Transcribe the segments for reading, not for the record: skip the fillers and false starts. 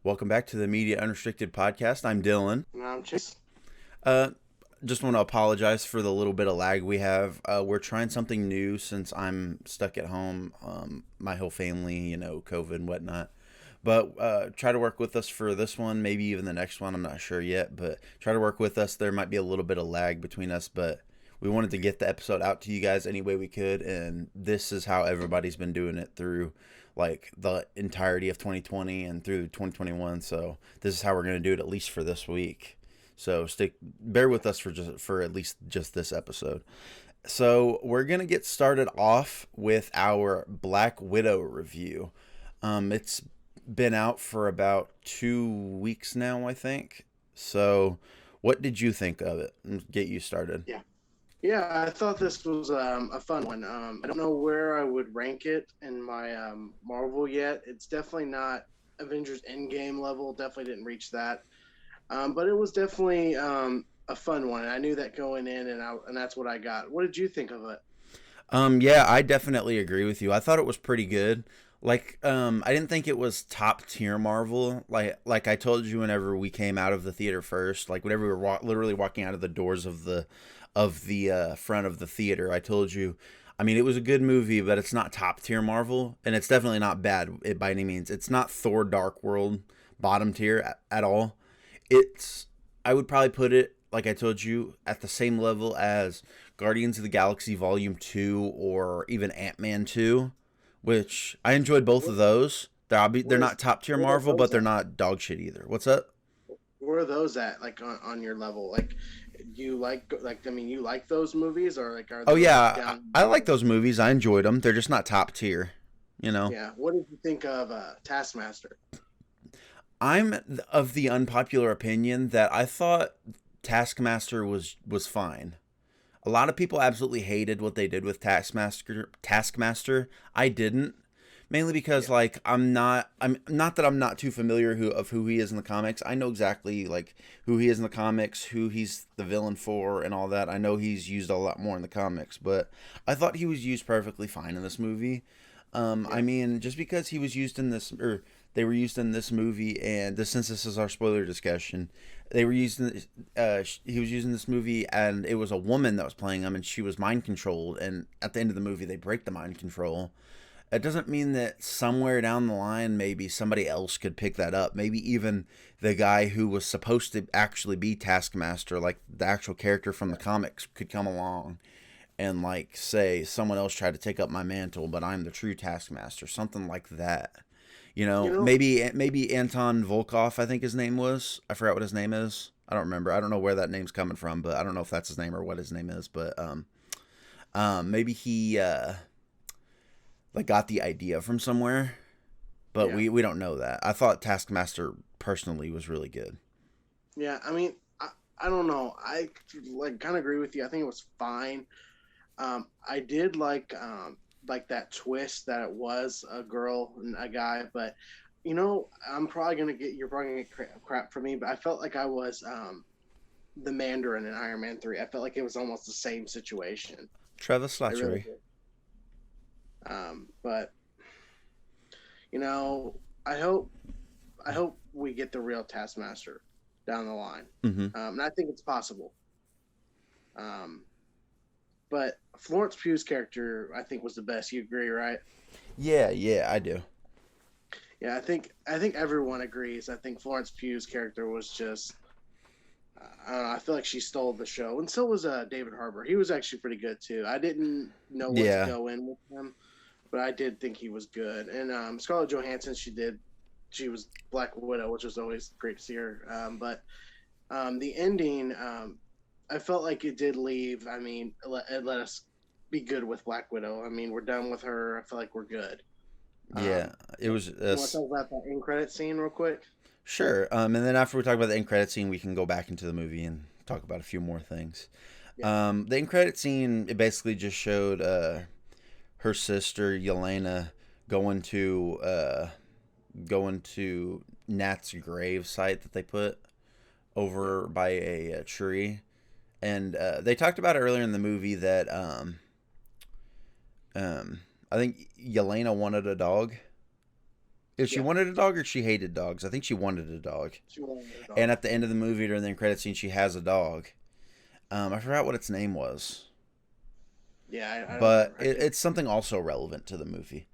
Welcome back to the Media Unrestricted podcast. I'm Dylan. And I'm Chase. Uh, just want to apologize for the little bit of lag we have. We're trying something new since I'm stuck at home. My whole family, COVID and whatnot. But try to work with us for this one, maybe even the next one. I'm not sure yet, but try to work with us. There might be a little bit of lag between us, but we wanted to get the episode out to you guys any way we could, and this is how everybody's been doing it through like the entirety of 2020 and through 2021. So this is how we're going to do it, at least for this week. So bear with us for at least just this episode. So we're going to get started off with our Black Widow review. It's been out for about 2 weeks now, I think. So what did you think of it? Get you started. Yeah, I thought this was a fun one. I don't know where I would rank it in my Marvel yet. It's definitely not Avengers Endgame level. Definitely didn't reach that. But it was definitely a fun one. I knew that going in, and that's what I got. What did you think of it? Yeah, I definitely agree with you. I thought it was pretty good. I didn't think it was top tier Marvel. Like I told you whenever we came out of the theater first, like whenever we were literally walking out of the doors of the front of the theater, I told you. I mean, it was a good movie, but it's not top tier Marvel, and it's definitely not bad by any means. It's not Thor: Dark World bottom tier at all. I would probably put it, like I told you, at the same level as Guardians of the Galaxy Volume 2 or even Ant-Man 2, which I enjoyed both of those. They're not top tier Marvel, but they're not dog shit either. What's up? Where are those at? Like on your level? Like you you like those movies, or like are Oh those yeah, down? I like those movies. I enjoyed them. They're just not top tier, you know. Yeah. What did you think of Taskmaster? I'm of the unpopular opinion that I thought Taskmaster was fine. A lot of people absolutely hated what they did with Taskmaster. I didn't, mainly because Yeah. I'm not that I'm not too familiar of who he is in the comics. I know exactly like who he is in the comics, who he's the villain for, and all that. I know he's used a lot more in the comics, but I thought he was used perfectly fine in this movie. I Yeah. mean, just because he was used in this, or they were used in this movie, and since this is our spoiler discussion, they were using, he was using this movie, and it was a woman that was playing him, and she was mind controlled. And at the end of the movie, they break the mind control. It doesn't mean that somewhere down the line, maybe somebody else could pick that up. Maybe even the guy who was supposed to actually be Taskmaster, like the actual character from the comics, could come along and like say someone else tried to take up my mantle, but I'm the true Taskmaster, something like that. You know, Maybe Anton Volkov, I think his name was. I forgot what his name is. I don't remember. I don't know where that name's coming from, but I don't know if that's his name or what his name is. But maybe he like got the idea from somewhere, but yeah. we don't know that. I thought Taskmaster personally was really good. Yeah. I don't know. I like kind of agree with you. I think it was fine. I did like that twist that it was a girl and a guy, but you're probably gonna get crap from me, but I felt like I was the Mandarin in Iron Man 3. I felt like it was almost the same situation. Travis I really Slattery. did. But you know, I hope I hope we get the real Taskmaster down the line, Mm-hmm. and I think it's possible. Um, but Florence Pugh's character, I think, was the best. You agree, right? Yeah, I do. Yeah, I think everyone agrees. I think Florence Pugh's character was just. I don't know. I feel like she stole the show, and so was David Harbour. He was actually pretty good too. I didn't know what to Yeah, go in with him, but I did think he was good. And Scarlett Johansson, she was Black Widow, which was always great to see her. But the ending, I felt like it did leave. I mean, it let us be good with Black Widow. I mean, we're done with her. I feel like we're good. yeah. Um, It was you want to talk about that end credit scene real quick? sure. And then after we talk about the end credit scene, we can go back into the movie and talk about a few more things. Yeah. The end credit scene, it basically just showed her sister Yelena going to going to Nat's grave site that they put Yeah. over by a tree, and they talked about it earlier in the movie that I think Yelena wanted a dog. If she Yeah, wanted a dog or she hated dogs. I think she wanted a dog. she wanted a And dog. at the end of the movie, during the end credit scene, she has a dog. I forgot what its name was, Yeah, I don't but remember. I think it's something also relevant to the movie.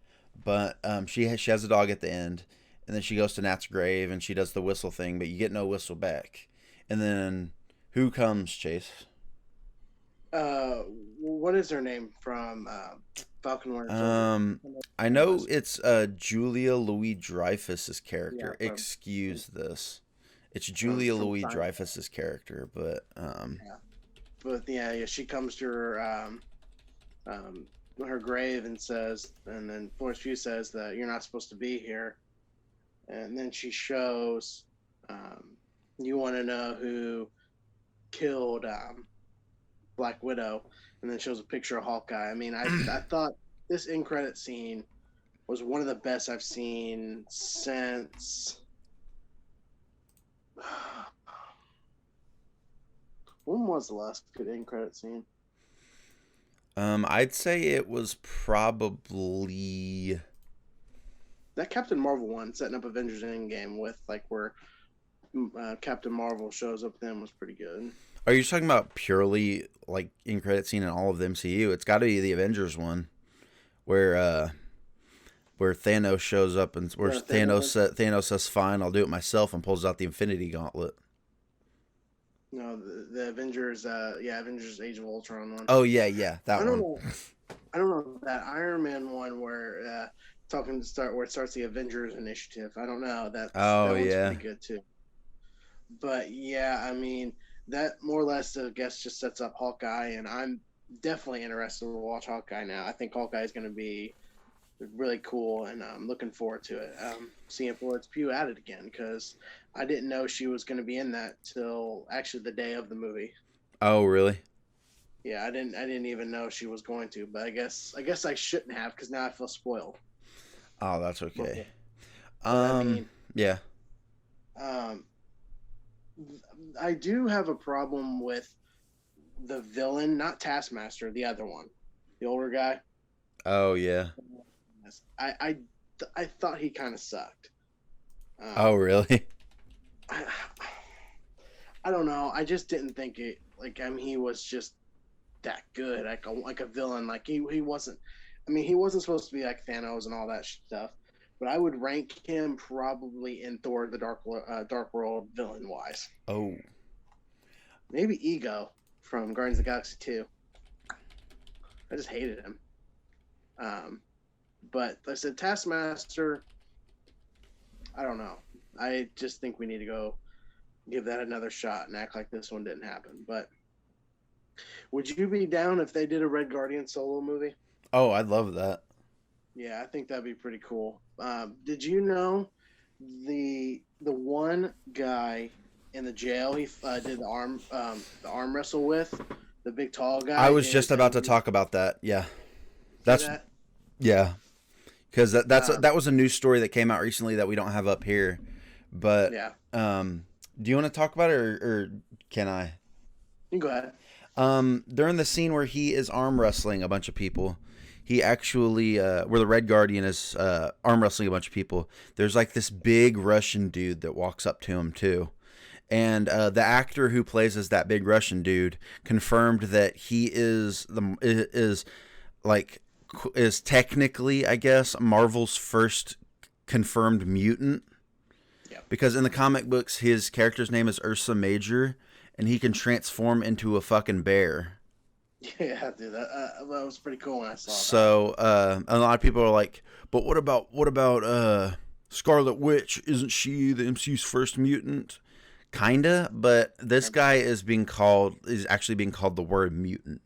But she has a dog at the end, and then she goes to Nat's grave and she does the whistle thing, but you get no whistle back. And then who comes, Chase? uh, what is her name from Falcon Winter Soldier? Um, I know I her name know was. it's Julia Louis Dreyfus's Yeah, character. from Excuse this. It's Julia from Louis Seinfeld. Dreyfus's character, but Yeah, but yeah, she comes to um, her grave and says, and then Florence Pugh says that you're not supposed to be here, and then she shows, um, you want to know who killed Black Widow, and then shows a picture of Hawkeye. I mean, I thought this end credit scene was one of the best I've seen since. When was the last good end credit scene? I'd say it was probably. That Captain Marvel one, setting up Avengers Endgame with like where Captain Marvel shows up, then was pretty good. Are you talking about purely like in credit scene in all of the MCU? It's got to be the Avengers one, where where Thanos shows up and where The Thanos. Thanos says, "Fine, I'll do it myself," and pulls out the Infinity Gauntlet. No, the Avengers. Yeah, Avengers: Age of Ultron one. Oh yeah, yeah, I that don't one. know. I don't know that Iron Man one where talking to start where it starts the Avengers Initiative. I don't know. Oh That one's yeah. pretty good too. But yeah, I mean that more or less I guess just sets up Hawkeye, and I'm definitely interested to watch Hawkeye now. I think Hawkeye is going to be really cool, and I'm looking forward to it. Seeing Florence Pugh at it again because I didn't know she was going to be in that till actually the day of the movie. Oh really? Yeah, I didn't even know she was going to, but I guess I shouldn't have because now I feel spoiled. Oh, that's But okay. but I mean, Yeah. um, I do have a problem with the villain, not Taskmaster, the other one, the older guy. Oh yeah. I I, I thought he kind of sucked. Oh Um, really? I, I don't know. I just didn't think it. Like I mean, he was just that good, like a villain. Like he wasn't. I mean, he wasn't supposed to be like Thanos and all that stuff. But I would rank him probably in Thor: The Dark World villain wise. Oh. Maybe Ego from Guardians of the Galaxy 2. I just hated him. Um, but like I said, Taskmaster, I don't know. I just think we need to go give that another shot and act like this one didn't happen. But would you be down if they did a Red Guardian solo movie? Oh, I'd love that. Yeah, I think that'd be pretty cool. Did you know the one guy in the jail he did the arm wrestle with the big tall I guy was just is about to talk about that. Yeah. see That's that yeah. Because um, that was a news story that came out recently that we don't have up here. But yeah, do you want to talk about it or can I? you can go ahead. During the scene where he is arm wrestling a bunch of people, he actually where the Red Guardian is arm wrestling a bunch of people. There's like this big Russian dude that walks up to him too. And the actor who plays as that big Russian dude confirmed that he is like is technically, I guess, Marvel's first confirmed mutant. Yeah. Because in the comic books, his character's name is Ursa Major, and he can transform into a fucking bear. Yeah, dude, that was pretty cool when I saw that. So a lot of people are like, but what about Scarlet Witch? Isn't she the MCU's first mutant? Kinda, but this guy is actually being called the word mutant.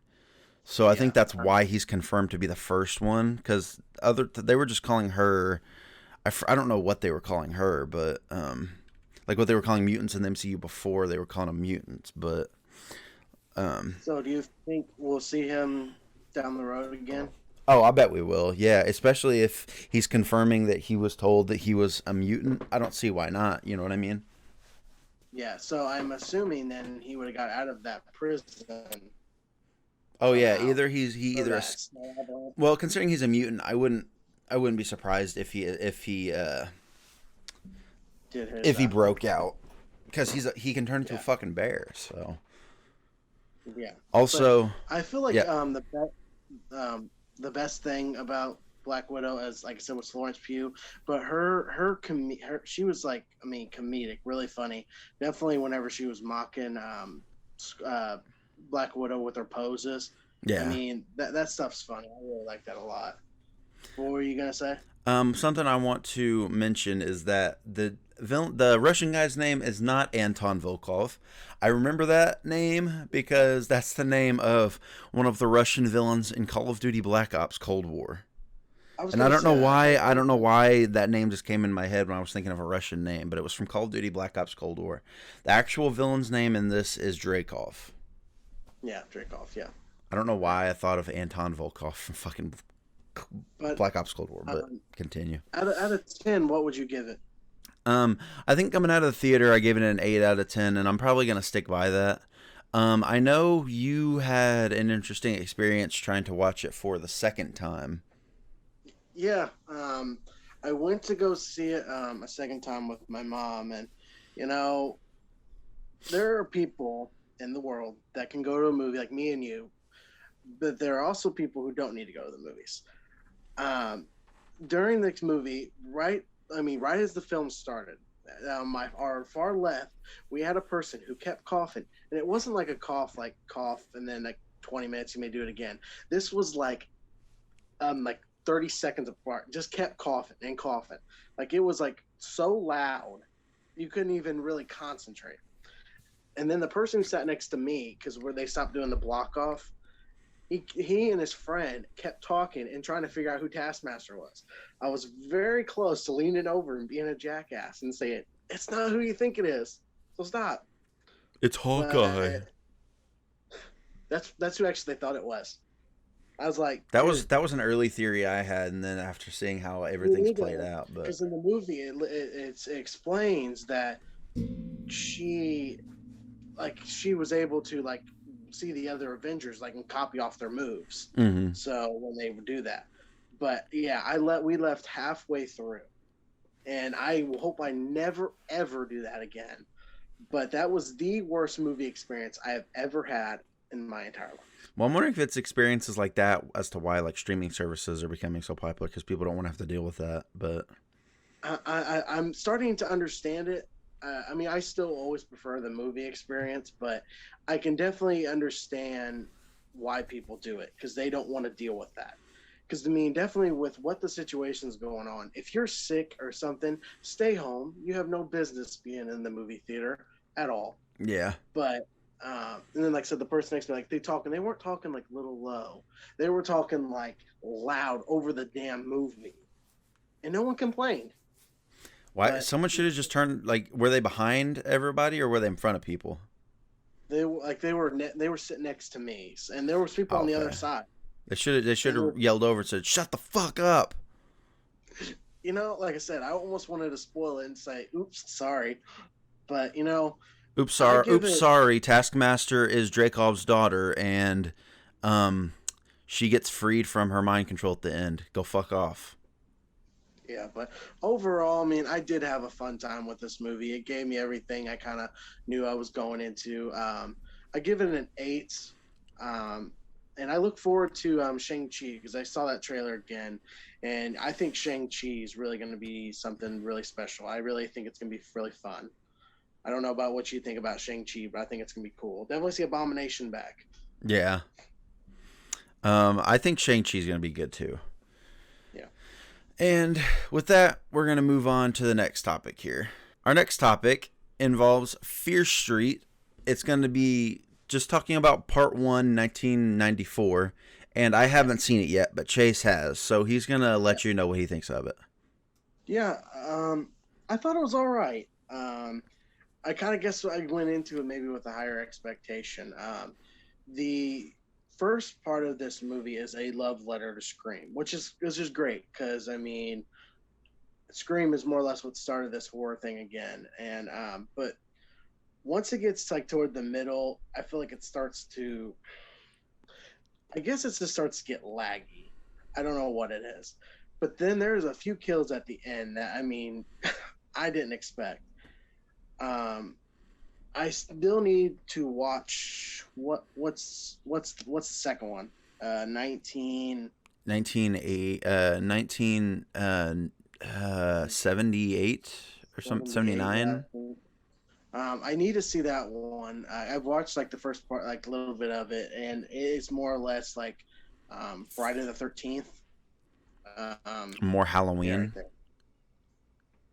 So I Yeah, think that's why he's confirmed to be the first one, because they were just calling her. I don't know what they were calling her, but like what they were calling mutants in the MCU before they were calling them mutants. But so do you think we'll see him down the road again? oh, I bet we will. Yeah, especially if he's confirming that he was told that he was a mutant. I don't see why not. You know what I mean? Yeah, so I'm assuming then he would have got out of that prison Oh yeah, somehow. either he Or either that snow avalanche. well, considering he's a mutant, I wouldn't be surprised if he did his if he thing. broke out, because he can turn into a Yeah, fucking bear. So yeah. But also, I feel like yeah, the best thing about Black Widow, as like I said, was Florence Pugh. But her she was like, I mean, comedic, really funny. Definitely, whenever she was mocking uh, Black Widow with her poses, I yeah. mean that stuff's funny. I really like that a lot. What were you gonna say? Something I want to mention is that the Russian guy's name is not Anton Volkov. I remember that name because that's the name of one of the Russian villains in Call of Duty Black Ops Cold War. I was And I gonna don't say know that. I why. thought I don't know why that name just came in my head when I was thinking of a Russian name, but it was from Call of Duty Black Ops Cold War. The actual villain's name in this is Dreykov. yeah, Dreykov, yeah. I don't know why I thought of Anton Volkov from fucking But Black Ops Cold War, but um, continue. out of 10, what would you give it? Um, I think coming out of the theater, I gave it an 8 out of 10, and I'm probably gonna stick by that. I know you had an interesting experience trying to watch it for the second time. Yeah, I went to go see it a second time with my mom, and you know, there are people in the world that can go to a movie like me and you, but there are also people who don't need to go to the movies. Um, During this movie, right as the film started, my our far left, we had a person who kept coughing, and it wasn't like a cough and then like 20 minutes you may do it again. This was like 30 seconds apart, just kept coughing and coughing. Like it was like so loud, you couldn't even really concentrate. And then the person who sat next to me, because where they stopped doing the block off, he and his friend kept talking and trying to figure out who Taskmaster was. I was very close to leaning over and being a jackass and saying, "It's not who you think it is, so stop." It's But Hawkeye. that's who actually they thought it was. I was like, That was dude, that was an early theory I had, and then after seeing how me everything's played neither. out, but Because in the movie, it explains that she she was able to like see the other Avengers like and copy off their moves. mm-hmm. So when they would do that, but yeah, we left halfway through, and I hope I never ever do that again. But that was the worst movie experience I have ever had in my entire life. Well, I'm wondering if it's experiences like that as to why like streaming services are becoming so popular because people don't want to have to deal with that. But I'm starting to understand it. I mean, I still always prefer the movie experience, but I can definitely understand why people do it because they don't want to deal with that. Because I mean, definitely with what the situation's going on, if you're sick or something, stay home. You have no business being in the movie theater at all. yeah, But and then like I said, the person next to me, like they weren't talking like little low, they were talking like loud over the damn movie, and no one complained. why But someone should have just turned like were they behind everybody or were they in front of people? they were sitting next to me, and there was people on the other Okay, side. they should have And yelled over and said, "Shut the fuck up." like I said, I almost wanted to spoil it and say, "Oops, sorry," but Oops, I sorry. give Oops, it. sorry. Taskmaster is Dracov's daughter, and um, she gets freed from her mind control at the end. Go fuck off. Yeah, but overall, I mean, I did have a fun time with this movie. It gave me everything I kind of knew I was going into. I give it an 8. Um, and I look forward to Shang-Chi because I saw that trailer again. And I think Shang-Chi is really going to be something really special. I really think it's going to be really fun. I don't know about what you think about Shang-Chi, but I think it's going to be cool. Definitely see Abomination back. Yeah. I think Shang-Chi's going to be good too. Yeah. And with that, we're going to move on to the next topic here. Our next topic involves Fear Street. It's going to be just talking about part 1, 1994. And I haven't seen it yet, but Chase has. So he's going to Yeah. let you know what he thinks of it. Yeah. I thought it was all right. I kind of guess I went into it maybe with a higher expectation. The first part of this movie is a love letter to Scream, which is great because I mean, Scream is more or less what started this horror thing again. And but once it gets like toward the middle, I feel like it starts to. I guess it just starts to get laggy. I don't know what it is, but then there's a few kills at the end that I mean, I didn't expect. Um, I still need to watch what's the second one? 19 78 or something, 78. Yeah. 79. I need to see that one. I've watched like the first part, like a little bit of it, and it's more or less like Friday the 13th More character. Halloween.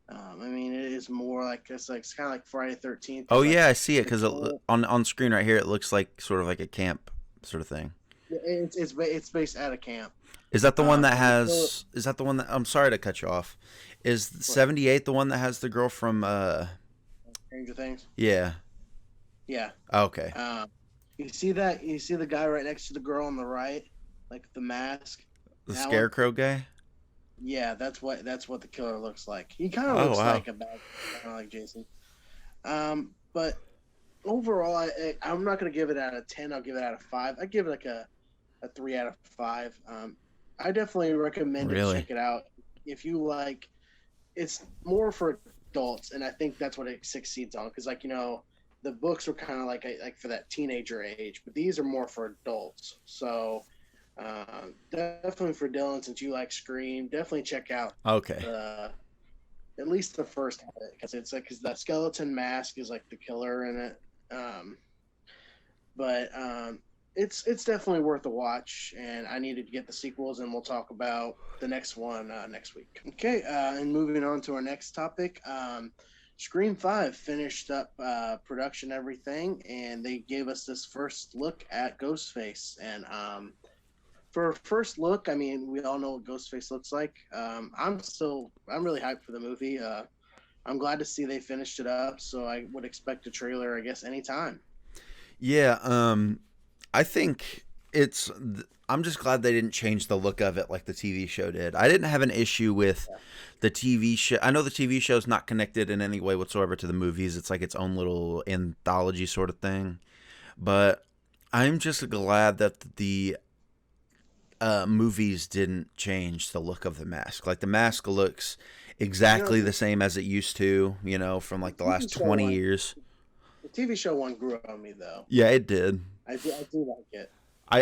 I mean, it is more like it's kind of like Friday 13th Oh because like yeah, I see it the because killer, on screen right here it looks like sort of like a camp sort of thing. it's based at a camp. Is that the one that And the killer, has? Is that the one that? I'm sorry to cut you off. Is what, 78 the one that has the girl from? Stranger Things. Yeah. Yeah. Okay. You see that? You see the guy right next to the girl on the right, like the mask. The That one. Scarecrow guy. Yeah, that's what the killer looks like. He kind of Oh looks wow. like kind of like Jason. But overall, I'm not gonna give it out of 10. I'll give it out of 5. I give it like a 3 out of 5. I definitely recommend it. Really? Check it out if you like. It's more for adults, and I think that's what it succeeds on. Because like the books were kind of like for that teenager age, but these are more for adults. So definitely for Dylan, since you like Scream, definitely check out Okay. the at least the first of it because it's like because that skeleton mask is like the killer in it. Um, but it's definitely worth a watch, and I needed to get the sequels, and we'll talk about the next one next week. Okay, and moving on to our next topic. Scream 5 finished up production everything, and they gave us this first look at Ghostface. And for a first look, I mean, we all know what Ghostface looks like. I'm really hyped for the movie. I'm glad to see they finished it up, so I would expect a trailer, I guess, anytime. Yeah. I think it's. I'm just glad they didn't change the look of it like the TV show did. I didn't have an issue with the TV show. I know the TV show is not connected in any way whatsoever to the movies. It's like its own little anthology sort of thing. But I'm just glad that the movies didn't change the look of the mask. Like the mask looks You know, exactly the, the same as it used to, from the like the TV last show 20 one, years. the TV show one grew on me though. Yeah, it did. I do like it.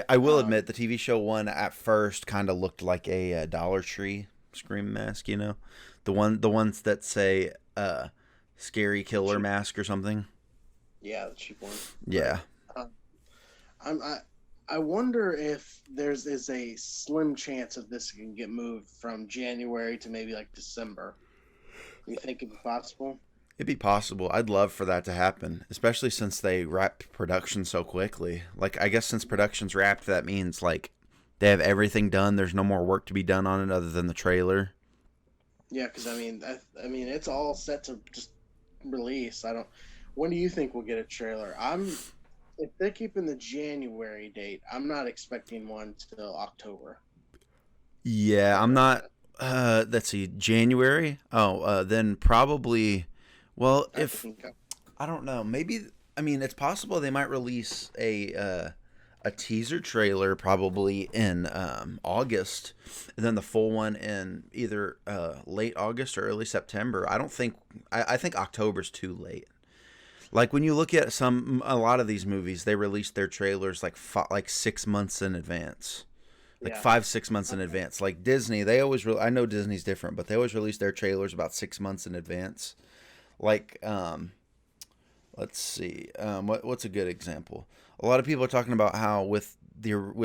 I will Um, admit the TV show one at first kind of looked like a, Dollar Tree Scream mask, the ones that say scary the killer cheap, mask or something. yeah, the cheap ones, right? Yeah. Um, I'm, I wonder if there's is a slim chance of this can get moved from January to maybe like December. You think it'd be possible? It'd be possible. I'd love for that to happen, especially since they wrapped production so quickly. Like, I guess since production's wrapped, that means like they have everything done. There's no more work to be done on it other than the trailer. Yeah, because I mean, it's all set to just release. I don't. When do you think we'll get a trailer? If they're keeping the January date, I'm not expecting one till October. Yeah, I'm Somewhere in not. that. Let's see, January. Oh, then probably. Well, I if think. I don't know, maybe. I mean, it's possible they might release a teaser trailer probably in August, and then the full one in either late August or early September. I don't think. I think October's too late. Like when you look at a lot of these movies, they release their trailers like 6 months in advance, like Yeah. 5 6 months in advance. Like Disney, they always. I know Disney's different, but they always release their trailers about 6 months in advance. Like, let's see, what's a good example? A lot of people are talking about how with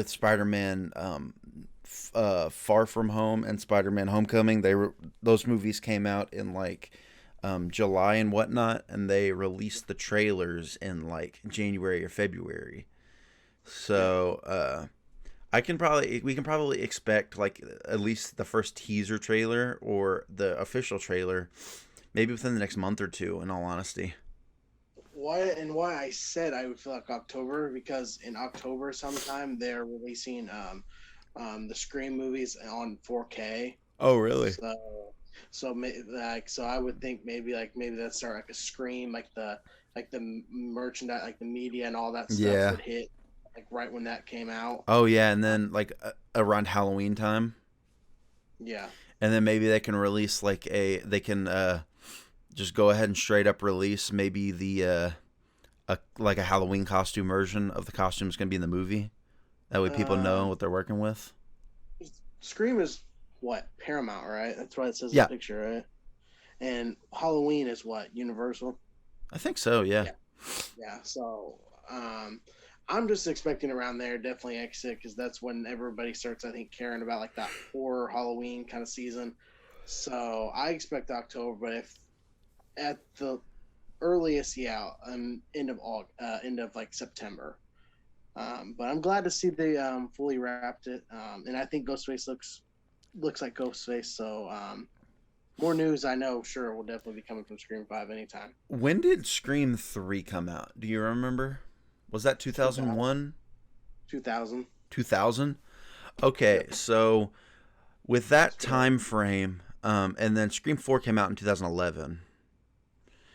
Spider-Man, Far From Home and Spider-Man Homecoming, those movies came out in like July and whatnot, and they released the trailers in like January or February. Yeah. So we can probably expect like at least the first teaser trailer or the official trailer maybe within the next month or two. In all honesty. Why I said I would feel like October because in October sometime they're releasing the Scream movies on 4K. Oh, really? So I would think maybe that's start like a Scream like the merchandise like the media and all that stuff Yeah. would hit like right when that came out. Oh, yeah, and Uh, then like around Halloween time, yeah, and then maybe they can release like they can just go ahead and straight up release maybe like a Halloween costume version of the costume is going to be in the movie. That way people know Um, what they're working with. Scream is what Paramount, right? That's why it says in the Yeah, picture, right? And Halloween is what Universal. I think so. Yeah. Yeah, yeah. So I'm just expecting around there, definitely exit, because that's when everybody starts, I think, caring about like that horror Halloween kind of season. So I expect October, but if at the earliest, yeah, end of August, end of like September. But I'm glad to see they fully wrapped it, and I think Ghostface looks like Ghostface. So more news, I know, sure, will definitely be coming from Scream 5 anytime. When did Scream 3 come out? Do you remember? Was that 2000, 2001? 2000. 2000? Okay, Yep. so with that So time frame, and then Scream 4 came out in 2011.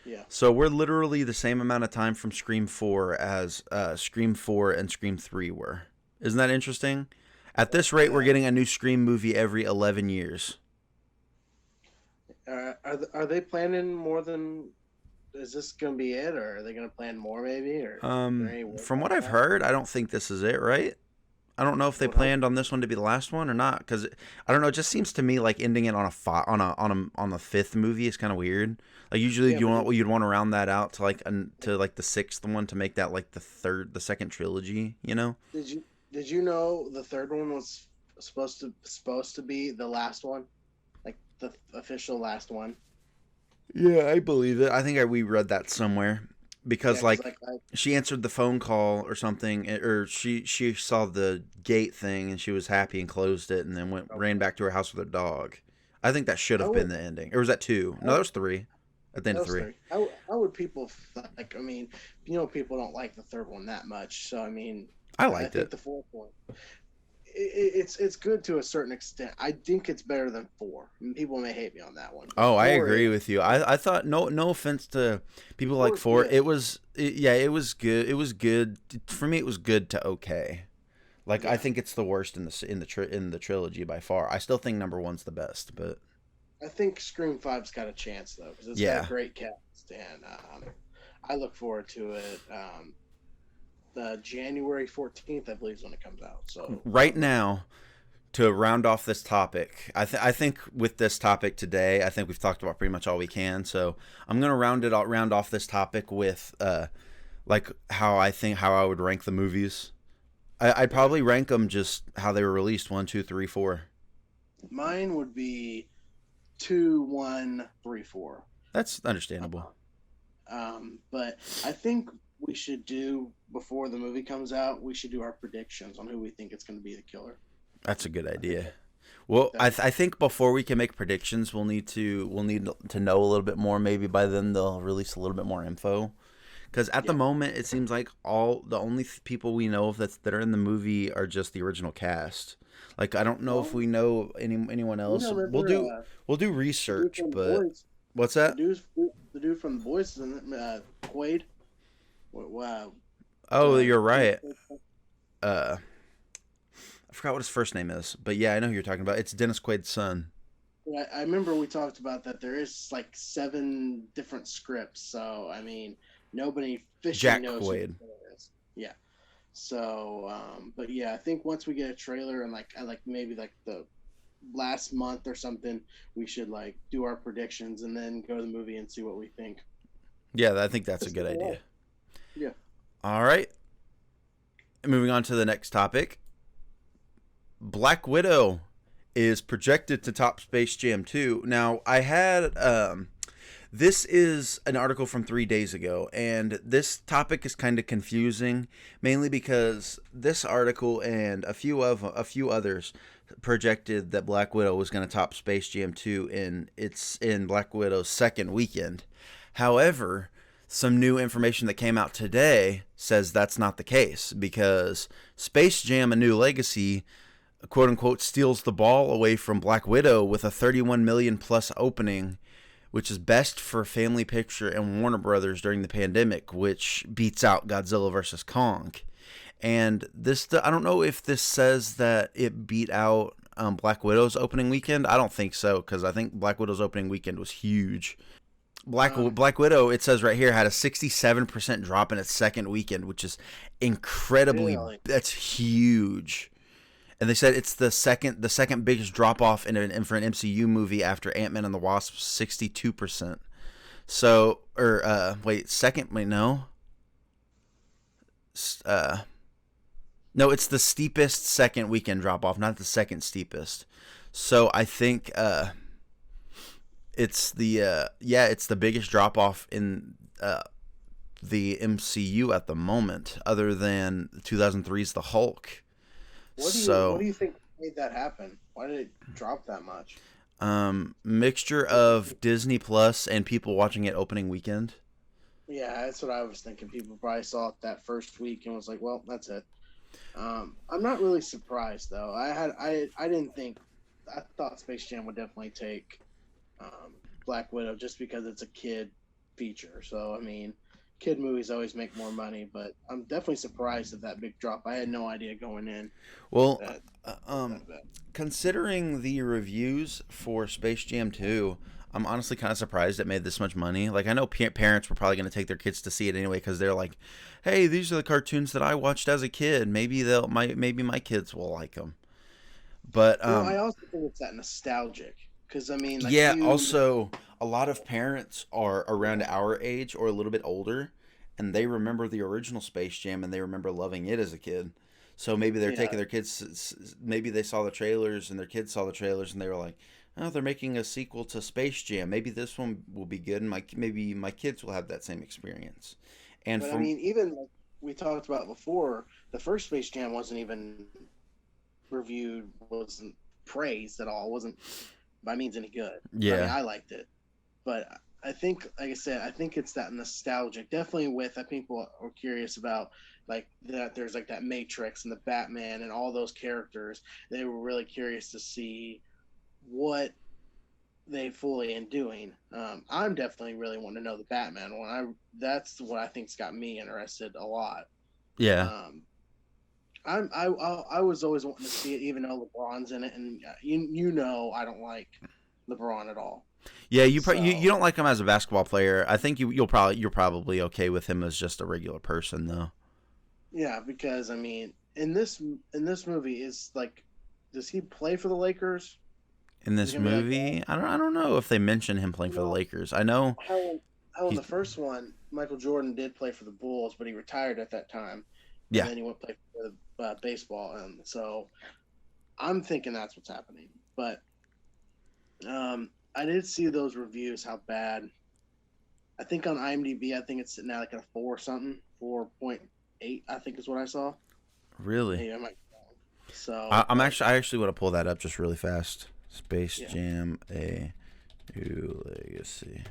yeah. So we're literally the same amount of time from Scream 4 as Scream 4 and Scream 3 were. Isn't that interesting? At this rate, we're Uh, getting a new Scream movie every 11 years. are they planning more than? Is this gonna be it, or are they gonna plan more maybe, or is there any word From what about I've that? heard, I don't think this is it, right? I don't know if I they would hope. planned on this one to be the last one or not, because I don't know. It just seems to me like ending it on on the fifth movie is kind of weird. Like usually Yeah, but you'd want to round that out to to like the sixth one to make that like the second trilogy. You know? did you know the third one was supposed to be the last one, like the official last one? Yeah, I believe it. I think we read that somewhere because Yeah, because like she answered the phone call or something, or she saw the gate thing and she was happy and closed it and then went ran okay. back to her house with her dog. I think that should have How been would the ending, or was that two? No, that how, was three. At the end that of was three. three. How would people like? I mean, people don't like the third one that much. So I mean, I I liked think it. the fourth one, it's good to a certain extent. I think it's better than four. And people may hate me on that one, but Oh, I four is agree with you. I thought no offense to people like four is four. good. Yeah, it was good. It was good for me. It was good to okay. Like I Yeah, think it's the worst in the trilogy by far. I still think number one's the best, but I think Scream Five's got a chance though because it's got a yeah. great cast, and I look forward to it. The January 14th, I believe, is when it comes out. So Right now, to round off this topic, I think with this topic today, I think we've talked about pretty much all we can. So I'm gonna round off this topic with like how I would rank the movies. I'd okay, probably rank them just how they were released: one, two, three, four. mine would be 2, 1, 3, 4. That's understandable. But I think we should do before the movie comes out. We should do our predictions on who we think it's going to be the killer. That's a good I think idea. Well, that I think before we can make predictions, we'll need to know a little bit more. Maybe by then they'll release a little bit more info. Because at the yeah. moment, it seems like all the only people we know of that are in the movie are just the original cast. Like I don't know if Well, we know anyone you else. don't remember We'll do the dude research, from the but boys. what's The that? dude, the dude from the boys, is in Quaid. Wow. Oh, you're Dennis right. Quaid. Uh, I forgot what his first name is, but yeah, I know who you're talking about. It's Dennis Quaid's son, I remember we talked about that. There is like 7 different scripts, so I mean, nobody officially Jack knows who the Quaid. killer is. Yeah. So, but yeah, I think once we get a trailer and like maybe like the last month or something, we should like do our predictions and then go to the movie and see what we think. Yeah, I think that's a It's good gonna idea. work. Yeah. All right, moving on to the next topic. Black Widow is projected to top Space Jam 2. Now, I had this is an article from 3 days ago, and this topic is kind of confusing, mainly because this article and a few others projected that Black Widow was going to top Space Jam 2 in Black Widow's second weekend. However, some new information that came out today says that's not the case because Space Jam: A New Legacy quote unquote steals the ball away from Black Widow with a 31 million plus opening, which is best for Family Picture and Warner Brothers during the pandemic, which beats out Godzilla vs. Kong. And this, I don't know if this says that it beat out Black Widow's opening weekend. I don't think so, because I think Black Widow's opening weekend was huge. Um, Black Widow, it says right here, had a 67% drop in its second weekend, which is incredibly, really? that's huge. And they said it's the second biggest drop off for an MCU movie after Ant-Man and the Wasp, 62%. So, or wait, second, wait, no. Uh no, it's the steepest second weekend drop off, not the second steepest. So, I think it's it's the biggest drop off in the MCU at the moment, other than 2003's The Hulk. What So, do you think made that happen? Why did it drop that much? mixture of Disney Plus and people watching it opening weekend. Yeah, that's what I was thinking. People probably saw it that first week and was like, "Well, that's it." I'm not really surprised though. I didn't think I thought Space Jam would definitely take Black Widow just because it's a kid feature. So I mean, kid movies always make more money, but I'm definitely surprised at that big drop. I had no idea going in Well, that uh, was um, that bad. considering the reviews for Space Jam 2, I'm honestly kind of surprised it made this much money. Like, I know parents were probably going to take their kids to see it anyway because they're like, "Hey, these are the cartoons that I watched as a kid. Maybe my kids will like them." But Well, I also think it's that nostalgic because I mean, like yeah, you, also a lot of parents are around our age or a little bit older, and they remember the original Space Jam and they remember loving it as a kid. So maybe they're yeah. taking their kids. Maybe they saw the trailers and their kids saw the trailers and they were like, "Oh, they're making a sequel to Space Jam. Maybe this one will be good, and maybe my kids will have that same experience." And But I from mean, even like we talked about before, the first Space Jam wasn't even reviewed, wasn't praised at all, wasn't by means any good. I mean, yeah, I liked it, but I think, like I said, I think it's that nostalgic. Definitely with I think people are curious about like that. There's like that Matrix and the Batman and all those characters. They were really curious to see what they fully in doing. I'm definitely really wanting to know the Batman one. I That's what I think's got me interested a lot. yeah, Um, I was always wanting to see it, even though LeBron's in it, and you know I don't like LeBron at all. yeah. You So don't like him as a basketball player. I think you're probably okay with him as just a regular person though. yeah, because I mean, in this movie is like, does he play for the Lakers? In Is he this gonna be like that? movie, I don't know if they mention him playing You for the know Lakers. I know how in he's the first one, Michael Jordan did play for the Bulls, but he retired at that time, and yeah. then he went play for the baseball, and so I'm thinking that's what's happening. But I did see those reviews. How bad? I think on IMDb, I think it's sitting at like a four something, 4.8. I think is what I saw. Really? Maybe I might. So, but I actually want to pull that up just really fast. Space yeah, Jam A New Legacy.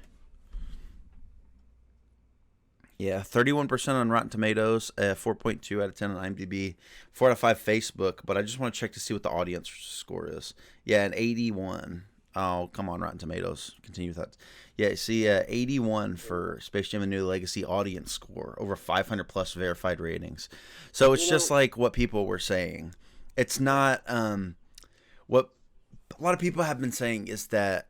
Yeah, 31% on Rotten Tomatoes, 4.2 out of 10 on IMDb, 4 out of 5 Facebook, but I just want to check to see what the audience score is. Yeah, an 81. Oh, come on, Rotten Tomatoes. Continue with that. Yeah, see, 81 for Space Jam: A New Legacy audience score, over 500 plus verified ratings. So it's you just know, like what people were saying. It's not what a lot of people have been saying is that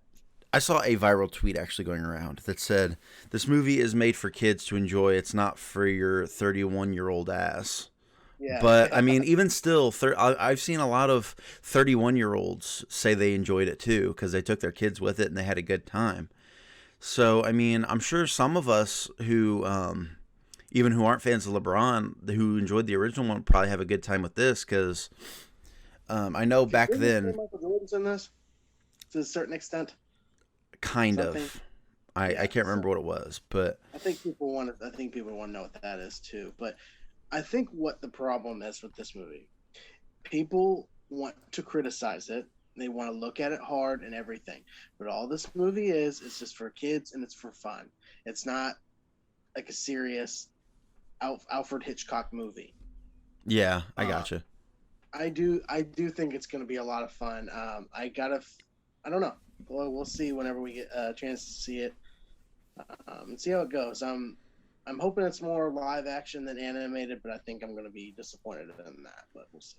I saw a viral tweet actually going around that said, "This movie is made for kids to enjoy. It's not for your 31-year-old ass." yeah, But I yeah. mean, even still, I've seen a lot of 31-year-olds say they enjoyed it too because they took their kids with it and they had a good time. So I mean, I'm sure some of us who even who aren't fans of LeBron who enjoyed the original one probably have a good time with this because I know back Didn't you say then, Michael Jordan's in this to a certain extent? kind Something. of. I Yeah. can't So remember what it was, but I think people want to. I think people want to know what that is too. But I think what the problem is with this movie, people want to criticize it. They want to look at it hard and everything. But all this movie is just for kids and it's for fun. It's not like a serious Alfred Hitchcock movie. yeah, I Uh, gotcha. I do think it's going to be a lot of fun. I don't know. We'll see whenever we get a chance to see it, and see how it goes. I'm hoping it's more live action than animated, but I think I'm going to be disappointed in that. But we'll see.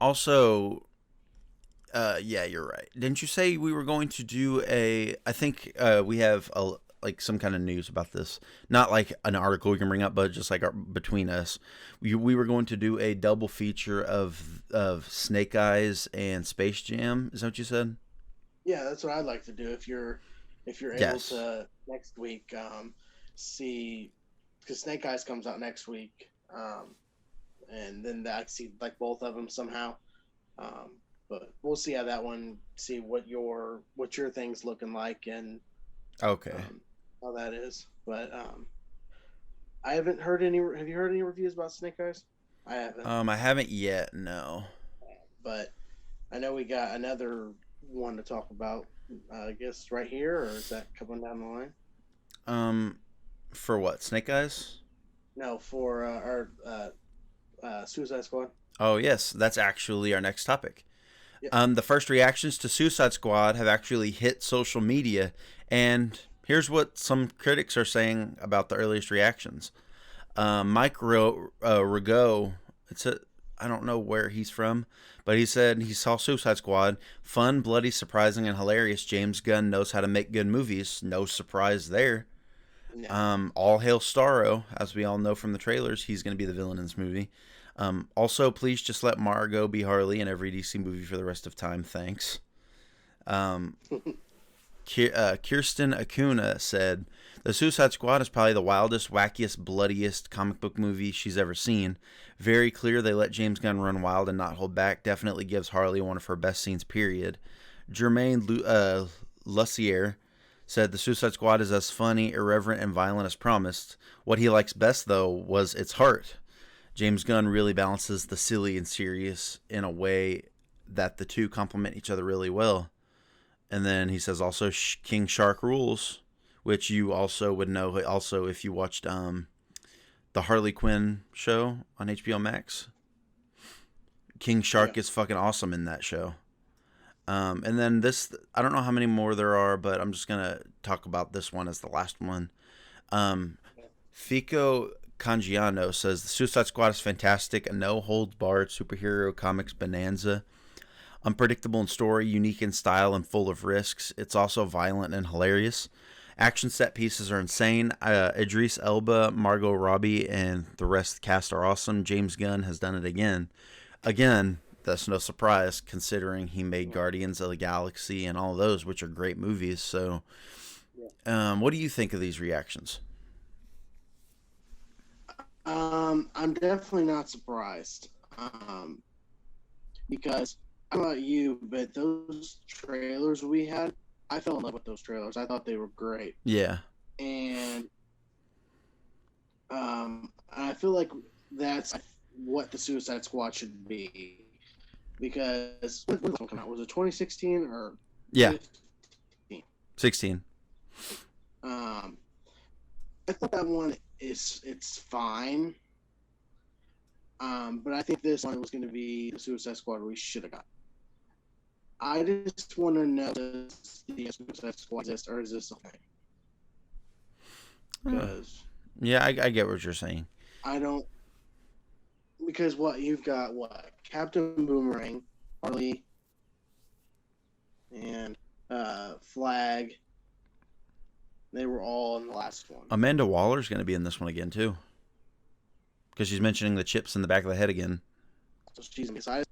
Also, Yeah, you're right. Didn't you say we were going to do a? I think we have like some kind of news about this. Not like an article we can bring up, but just like between us, we were going to do a double feature of Snake Eyes and Space Jam. Is that what you said? Yeah, that's what I'd like to do. If you're able Yes. to next week, see, because Snake Eyes comes out next week, and then I see like both of them somehow. But we'll see how that one. See what your thing's looking like and Okay. um, how that is. But I haven't heard any. Have you heard any reviews about Snake Eyes? I haven't, I haven't yet. No. but I know we got another one to talk about. I guess right here, or is that coming down the line? Um, for what? Snake Eyes? No, for our Suicide Squad. Oh yes, that's actually our next topic. Yeah, The first reactions to Suicide Squad have actually hit social media, and here's what some critics are saying about the earliest reactions. Mike Rago, I don't know where he's from, but he said he saw Suicide Squad. Fun, bloody, surprising, and hilarious. James Gunn knows how to make good movies. No surprise there. yeah. All hail Starro, as we all know from the trailers, he's going to be the villain in this movie. Also, please just let Margot be Harley in every DC movie for the rest of time. Thanks. Um, Kirsten Acuna said, "The Suicide Squad is probably the wildest, wackiest, bloodiest comic book movie she's ever seen. Very clear they let James Gunn run wild and not hold back. Definitely gives Harley one of her best scenes, period." Jermaine Lussier said, "The Suicide Squad is as funny, irreverent, and violent as promised. What he likes best, though, was its heart. James Gunn really balances the silly and serious in a way that the two complement each other really well." And then he says also King Shark rules, which you also would know also if you watched the Harley Quinn show on HBO Max. King Yeah. Shark is fucking awesome in that show. And then this, I don't know how many more there are, but I'm just gonna talk about this one as the last one. Um, Fico Cangiano says the Suicide Squad is fantastic, a no holds barred superhero comics bonanza. Unpredictable in story, unique in style, and full of risks. It's also violent and hilarious. Action set pieces are insane. Idris Elba, Margot Robbie, and the rest of the cast are awesome. James Gunn has done it again. Again, that's no surprise considering he made Guardians of the Galaxy and all those, which are great movies. So, Yeah. what do you think of these reactions? I'm definitely not surprised. Because I don't know about you, but those trailers we had, I fell in love with those trailers. I thought they were great, Yeah, and I feel like that's what the Suicide Squad should be. Because when did this one come out? Was it 2016 or yeah, 15? 16. Um, I thought that one it's fine. But I think this one was going to be the Suicide Squad we should have got. I just want to know, does the Suicide Squad exist, or is this a thing? Huh. Because Yeah, I get what you're saying. I don't. Because what you've got, Captain Boomerang, Harley, and Flag. They were all in the last one. Amanda Waller's going to be in this one again too, because she's mentioning the chips in the back of the head again. So she's excited.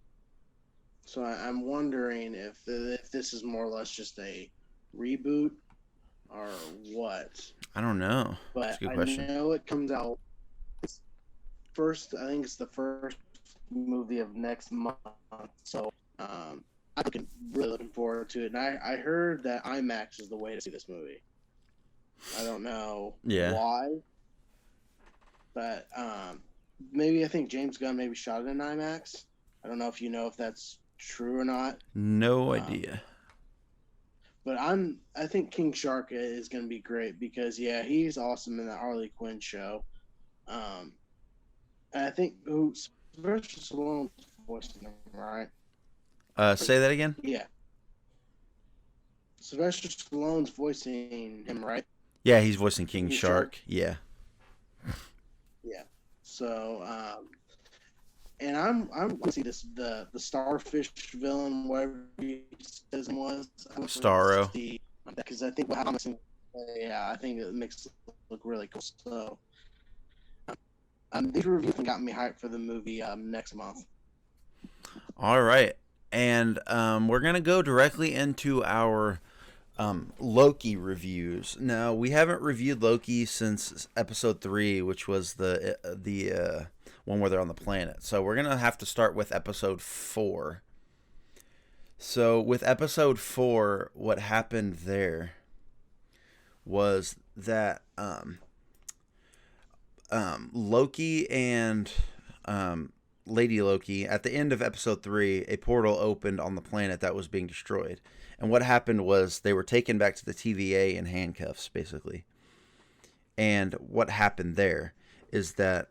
So I'm wondering if this is more or less just a reboot or what. I don't know. That's But a good I question. know it comes out first. I think it's the first movie of next month. So I'm really looking forward to it. And I heard that IMAX is the way to see this movie. I don't know Yeah. why, but maybe I think James Gunn maybe shot it in IMAX. I don't know if you know if that's true or not. No Um, idea. but I think King Shark is going to be great because yeah, he's awesome in the Harley Quinn show. Um, and I think who Sylvester Stallone's voicing him, right? Say that again. Yeah, Sylvester Stallone's voicing him, right? Yeah, he's voicing King Shark. Shark. Yeah. Yeah. So and I'm going to see this the starfish villain, whatever his name was. I'm going to Starro. see that because I think what happens. Yeah, I think it makes it look really cool. So these reviews have gotten me hyped for the movie next month. All right. And we're going to go directly into our Loki reviews. Now, we haven't reviewed Loki since episode 3, which was the one where they're on the planet. So we're going to have to start with episode 4. So with episode 4, what happened there was that Loki and Lady Loki, at the end of episode 3, a portal opened on the planet that was being destroyed. And what happened was they were taken back to the TVA in handcuffs, basically. And what happened there is that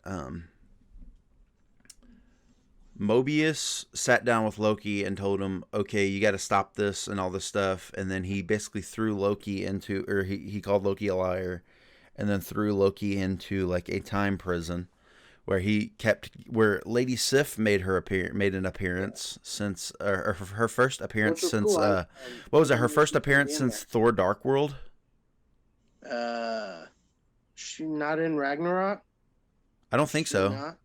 Mobius sat down with Loki and told him, okay, you got to stop this and all this stuff. And then he basically threw Loki into, or he called Loki a liar, and then threw Loki into like a time prison where Lady Sif made an appearance since her first appearance Which was since cool. what was it? Her I first she appearance in since Thor: Dark World. there. She not in Ragnarok. I don't think She so. not.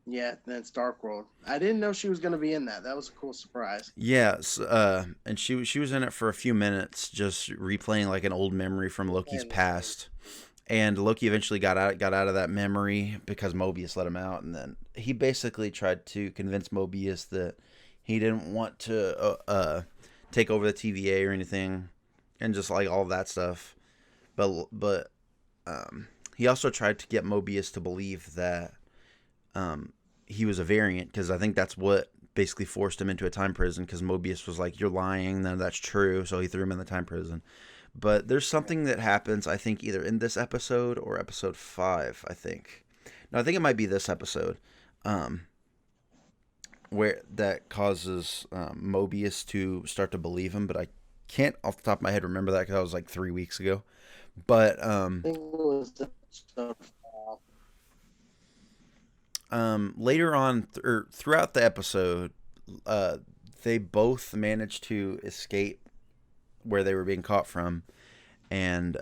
Yeah, then it's Dark World. I didn't know she was going to be in that. That was a cool surprise. Yes, and she was in it for a few minutes, just replaying like an old memory from Loki's past. And Loki eventually got out of that memory because Mobius let him out, and then he basically tried to convince Mobius that he didn't want to take over the TVA or anything, and just like all of that stuff. But he also tried to get Mobius to believe that he was a variant, because I think that's what basically forced him into a time prison, because Mobius was like, you're lying, none of that's true, so he threw him in the time prison. But there's something that happens, I think, either in this episode or episode 5, I think. No, I think it might be this episode, where that causes Mobius to start to believe him, but I can't off the top of my head remember that because that was like 3 weeks ago. But I think it was later on, or throughout the episode, they both managed to escape where they were being caught from, and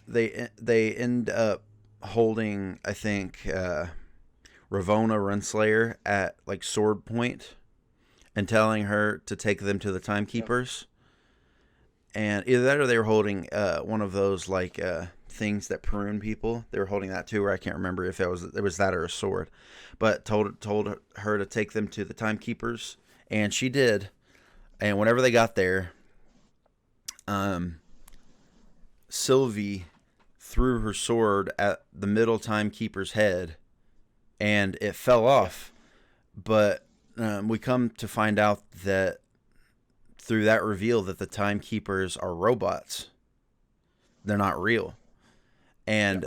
they end up holding, I think, Ravonna Renslayer at like sword point and telling her to take them to the timekeepers. And either that or they were holding one of those like things that prune people. They were holding that too, or I can't remember if it was that or a sword. But told her to take them to the timekeepers, and she did. And whenever they got there, Sylvie threw her sword at the middle timekeeper's head, and it fell off. But we come to find out that through that reveal that the timekeepers are robots. They're not real. And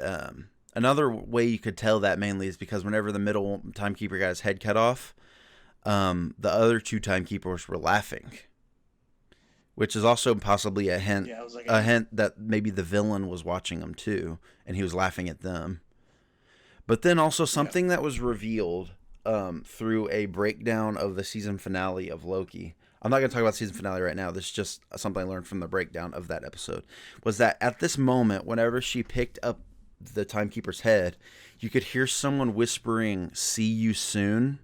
another way you could tell that mainly is because whenever the middle timekeeper got his head cut off, the other two timekeepers were laughing, which is also possibly a hint, a hint that maybe the villain was watching them too, and he was laughing at them. But then also something that was revealed through a breakdown of the season finale of Loki. I'm not going to talk about the season finale right now. This is just something I learned from the breakdown of that episode. Was that at this moment, whenever she picked up the timekeeper's head, you could hear someone whispering, "See you soon."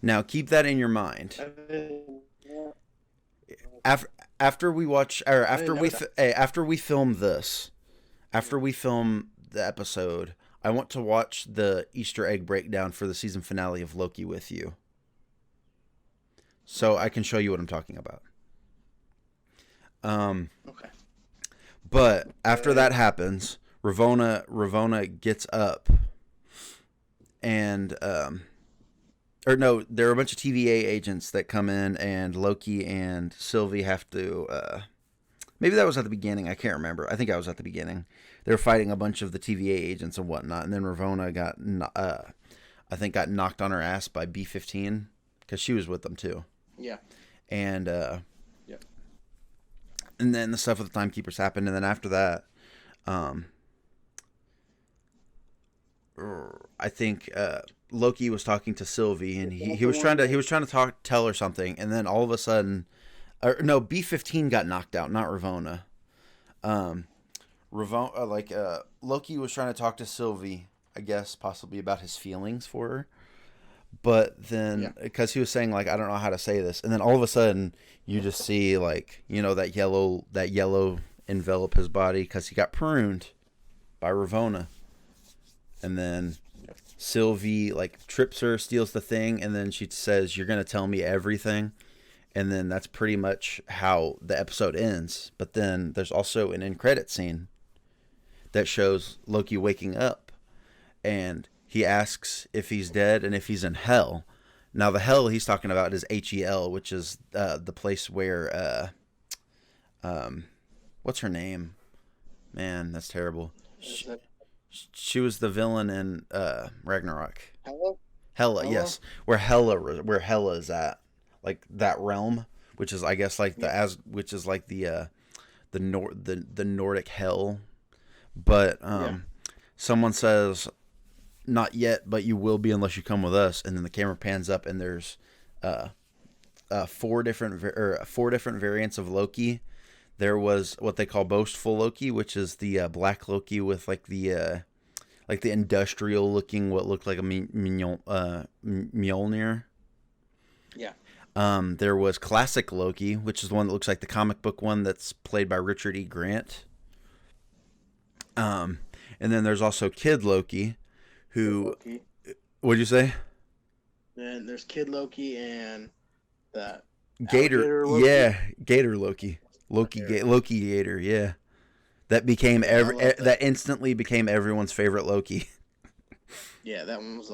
Now keep that in your mind. After we watch, or after we film this, after we film the episode, I want to watch the Easter egg breakdown for the season finale of Loki with you, so I can show you what I'm talking about. Okay. But after that happens, Ravonna gets up, and or no, there are a bunch of TVA agents that come in, and Loki and Sylvie have to. Maybe that was at the beginning. I can't remember. I think I was at the beginning. They were fighting a bunch of the TVA agents and whatnot, and then Ravonna I think, got knocked on her ass by B-15 because she was with them too. Yeah. And and then the stuff with the timekeepers happened, and then after that, I think Loki was talking to Sylvie, and Is he, that he the was trying one to that? he was trying to tell her something, and then all of a sudden, no, B-15 got knocked out, not Ravonna. Um, Loki was trying to talk to Sylvie, I guess possibly about his feelings for her, but Yeah. then because he was saying like I don't know how to say this, and then all of a sudden you just see like that yellow envelop his body because he got pruned by Ravonna, and then Sylvie like trips her, steals the thing, and then she says, "You're gonna tell me everything." And then that's pretty much how the episode ends. But then there's also an end credit scene that shows Loki waking up, and he asks if he's dead and if he's in hell. Now the hell he's talking about is Hel, which is the place where what's her name? Man, that's terrible. Is She, it she was the villain in Ragnarok. Hella? Hela, Hella? yes, where Hela is at, like that realm, which is I guess like Yeah. which is like the Nordic hell. But Yeah. someone says, "Not yet, but you will be unless you come with us." And then the camera pans up, and there's uh, four different variants of Loki. There was what they call boastful Loki, which is the black Loki with like the industrial looking, what looked like a Mjolnir. Yeah. There was classic Loki, which is the one that looks like the comic book one that's played by Richard E. Grant. Um, and then there's also Kid Loki, Kid who, Loki. what'd you say? Then there's Kid Loki and the Gator, alligator Loki. yeah, Gator Loki, Loki Gator, yeah. That became Yeah, I love that. that instantly became everyone's favorite Loki. Yeah, that one was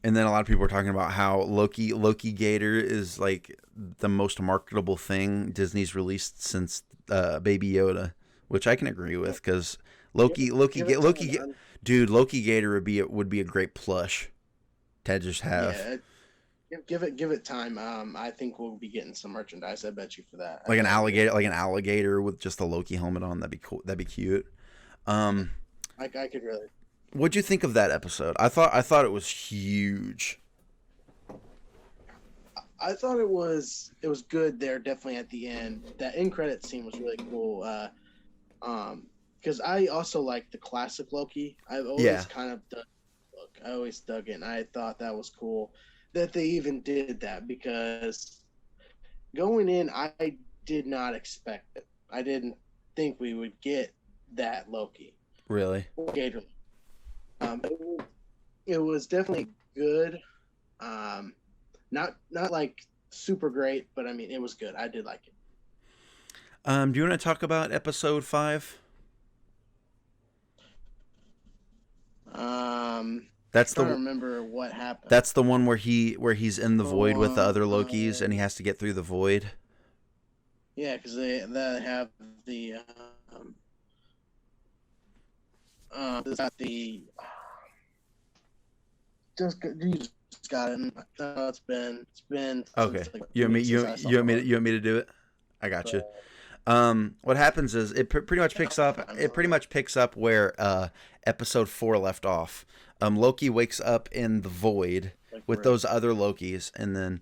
And then a lot of people were talking about how Loki Gator is like the most marketable thing Disney's released since Baby Yoda, which I can agree with because give it, give it time. Dude, Loki Gator would be a great plush to just have. Yeah, give it time. I think we'll be getting some merchandise. I bet you for that. I Like think that'd be good. an alligator with just a Loki helmet on. That'd be cool. That'd be cute. Yeah, Um, I could really. what'd you think of that episode? I thought it was huge. I thought it was good there. Definitely at the end, that end credit scene was really cool. Because I also like the classic Loki. I've Yeah, always kind of dug. Look, I always dug it. And I thought that was cool that they even did that because going in, I did not expect it. I didn't think we would get that Loki really. or Gator. But it was definitely good. Um, not like super great, but I mean it was good. I did like it. Do you want to talk about episode 5? That's Trying to the remember what happened. that's the one where he's in the void with the Um, other Lokis and he um, has to get through the void. yeah, because they have the it's got the you just got it. It's been Okay. since like 2 weeks since I saw it. You want me to do it? I got you. So What happens is pretty much picks up. time It pretty on much picks up where episode 4 left off. Loki wakes up in the void like with those other Lokis, and then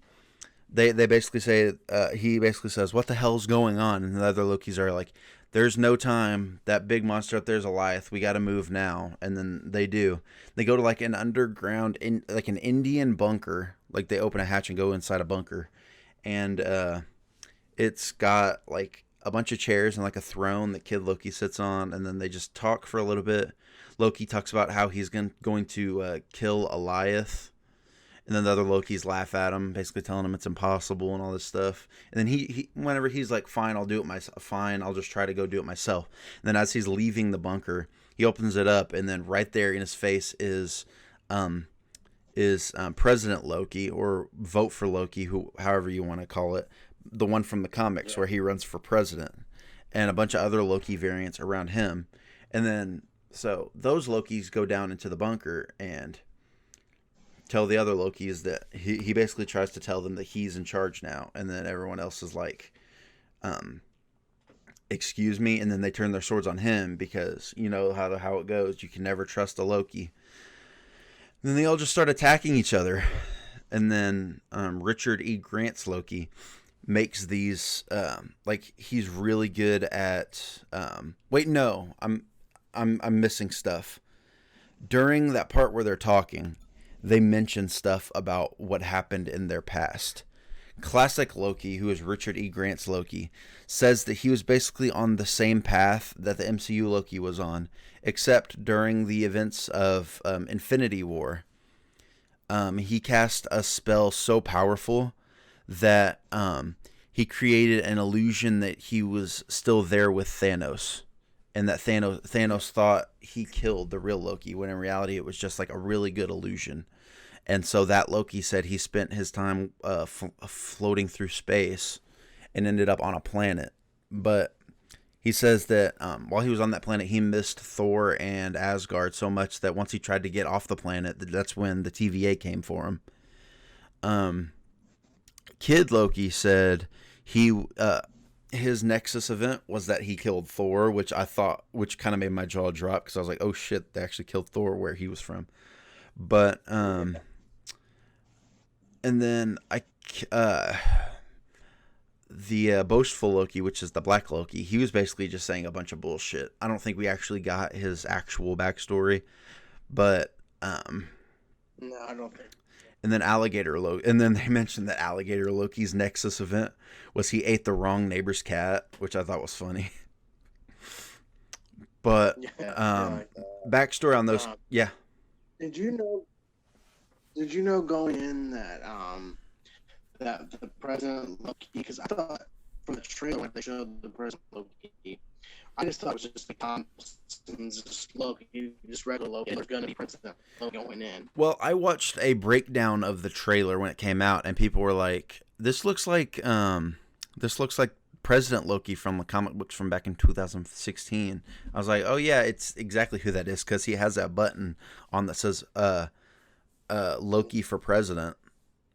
they basically say he basically says, "What the hell's going on?" And the other Lokis are like, "There's no time. That big monster up there's a Goliath. We got to move now." And then they do. They go to like an underground, like an Indian bunker. Like they open a hatch and go inside a bunker, and it's got like a bunch of chairs and like a throne that Kid Loki sits on, and then they just talk for a little bit. Loki talks about how he's going to kill Goliath, and then the other Lokis laugh at him, basically telling him it's impossible and all this stuff. And then he whenever he's like, "Fine, I'll do it myself. Fine, I'll just try to go do it myself." And then as he's leaving the bunker, he opens it up, and then right there in his face um, President Loki, or Vote for Loki, who however you want to call it, the one from the comics yeah. where he runs for president, and a bunch of other Loki variants around him. And then so those Lokis go down into the bunker and tell the other Lokis that he basically tries to tell them that he's in charge now, and then everyone else is like, um, "Excuse me," and then they turn their swords on him because you know how it goes. You can never trust a Loki. Then they all just start attacking each other. And then Richard E. Grant's Loki makes these like he's really good at wait, no, I'm missing stuff. During that part where they're talking, they mention stuff about what happened in their past. Classic Loki, who is Richard E. Grant's Loki, says that he was basically on the same path that the MCU Loki was on, except during the events of Infinity War, he cast a spell so powerful that he created an illusion that he was still there with Thanos, and that Thanos thought he killed the real Loki, when in reality it was just like a really good illusion. And so that Loki said he spent his time floating through space and ended up on a planet. But he says that while he was on that planet, he missed Thor and Asgard so much that once he tried to get off the planet, that's when the TVA came for him. Kid Loki said he his Nexus event was that he killed Thor, which kind of made my jaw drop, because I was like, oh shit, they actually killed Thor where he was from. But and then the boastful Loki, which is the Black Loki, he was basically just saying a bunch of bullshit. I don't think we actually got his actual backstory, but No, I don't think. and then Alligator Loki, and then they mentioned that Alligator Loki's Nexus event was he ate the wrong neighbor's cat, which I thought was funny. But Like backstory on those, yeah. Did you know? Did you know going in that that the President Loki? Because I thought from the trailer when they showed the President Loki, I just thought it was just like just Loki, just regular Loki. There's gonna be President Loki going in. Well, I watched a breakdown of the trailer when it came out, and people were like, "This looks like President Loki from the comic books from back in 2016." I was like, "Oh yeah, it's exactly who that is, because he has that button on that says Loki for president."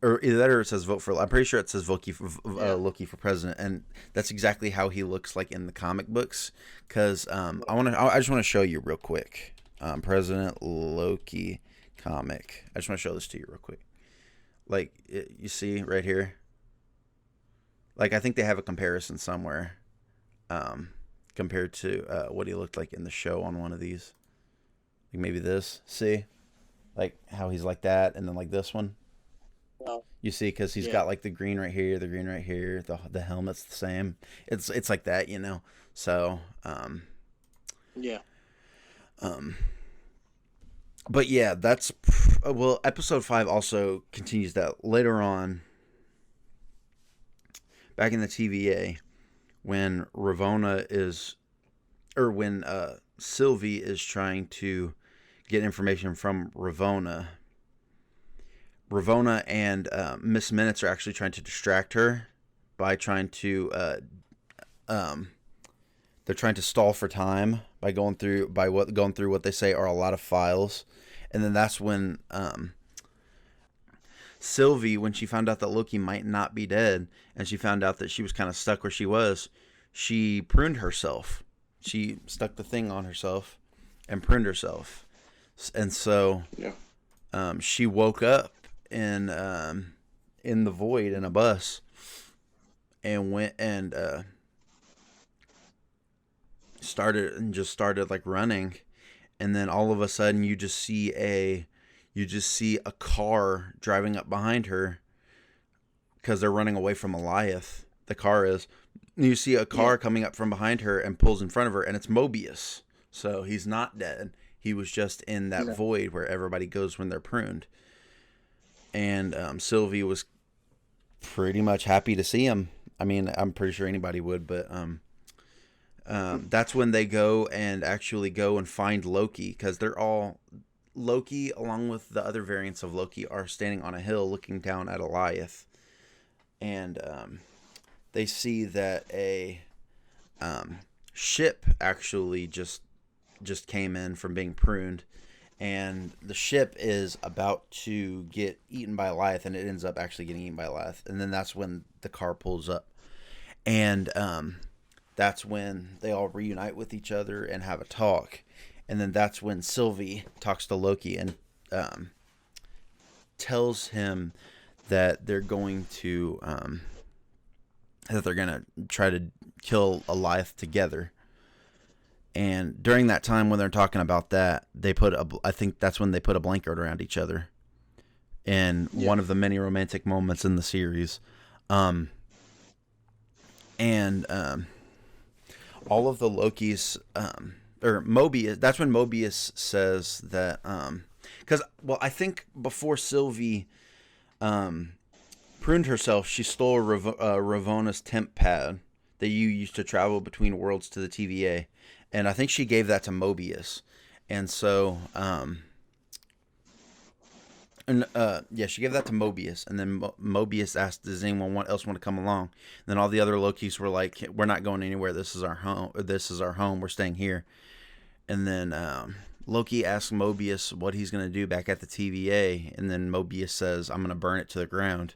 Or either that, or it says vote for. I'm pretty sure it says Loki for president, and that's exactly how he looks like in the comic books. Because I just want to show you real quick, President Loki comic. I just want to show this to you real quick. Like you see right here. Like I think they have a comparison somewhere, compared to what he looked like in the show on one of these. Like maybe this. See, like how he's like that, and then like this one. You see, because he's got like the green right here, the green right here, the helmet's the same. It's like that, you know. So, yeah. But yeah, that's well. Episode 5 also continues that later on. Back in the TVA, when when Sylvie is trying to get information from Ravonna and Miss Minutes are actually trying to distract her by trying to they're trying to stall for time by going through what they say are a lot of files. And then that's when Sylvie, when she found out that Loki might not be dead, and she found out that she was kind of stuck where she was, she pruned herself. She stuck the thing on herself and pruned herself. And so she woke up in the void in a bus and went and started like running, and then all of a sudden you just see a car driving up behind her, because they're running away from Eliath. The car is. You see a car coming up from behind her and pulls in front of her, and it's Mobius. So he's not dead. He was just in that void where everybody goes when they're pruned. And Sylvie was pretty much happy to see him. I mean, I'm pretty sure anybody would, but that's when they go and find Loki, because they're all Loki, along with the other variants of Loki, are standing on a hill looking down at Eliath, and they see that a ship actually just came in from being pruned. And the ship is about to get eaten by Eliath, and it ends up actually getting eaten by Eliath. And then that's when the car pulls up. And that's when they all reunite with each other and have a talk. And then that's when Sylvie talks to Loki and tells him that they're gonna try to kill Eliath together. And during that time when they're talking about that, I think that's when they put a blanket around each other in Yeah. one of the many romantic moments in the series. Um, and all of the Lokis, or Mobius, that's when Mobius says that, because, well, I think before Sylvie pruned herself, she stole Ravona's temp pad that you used to travel between worlds to the TVA. And I think she gave that to Mobius. And so, yeah, she gave that to Mobius, and then Mobius asked, "Does anyone else want to come along?" And then all the other Lokis were like, "We're not going anywhere. This is our home. This is our home. We're staying here." And then Loki asks Mobius what he's going to do back at the TVA, and then Mobius says, "I'm going to burn it to the ground,"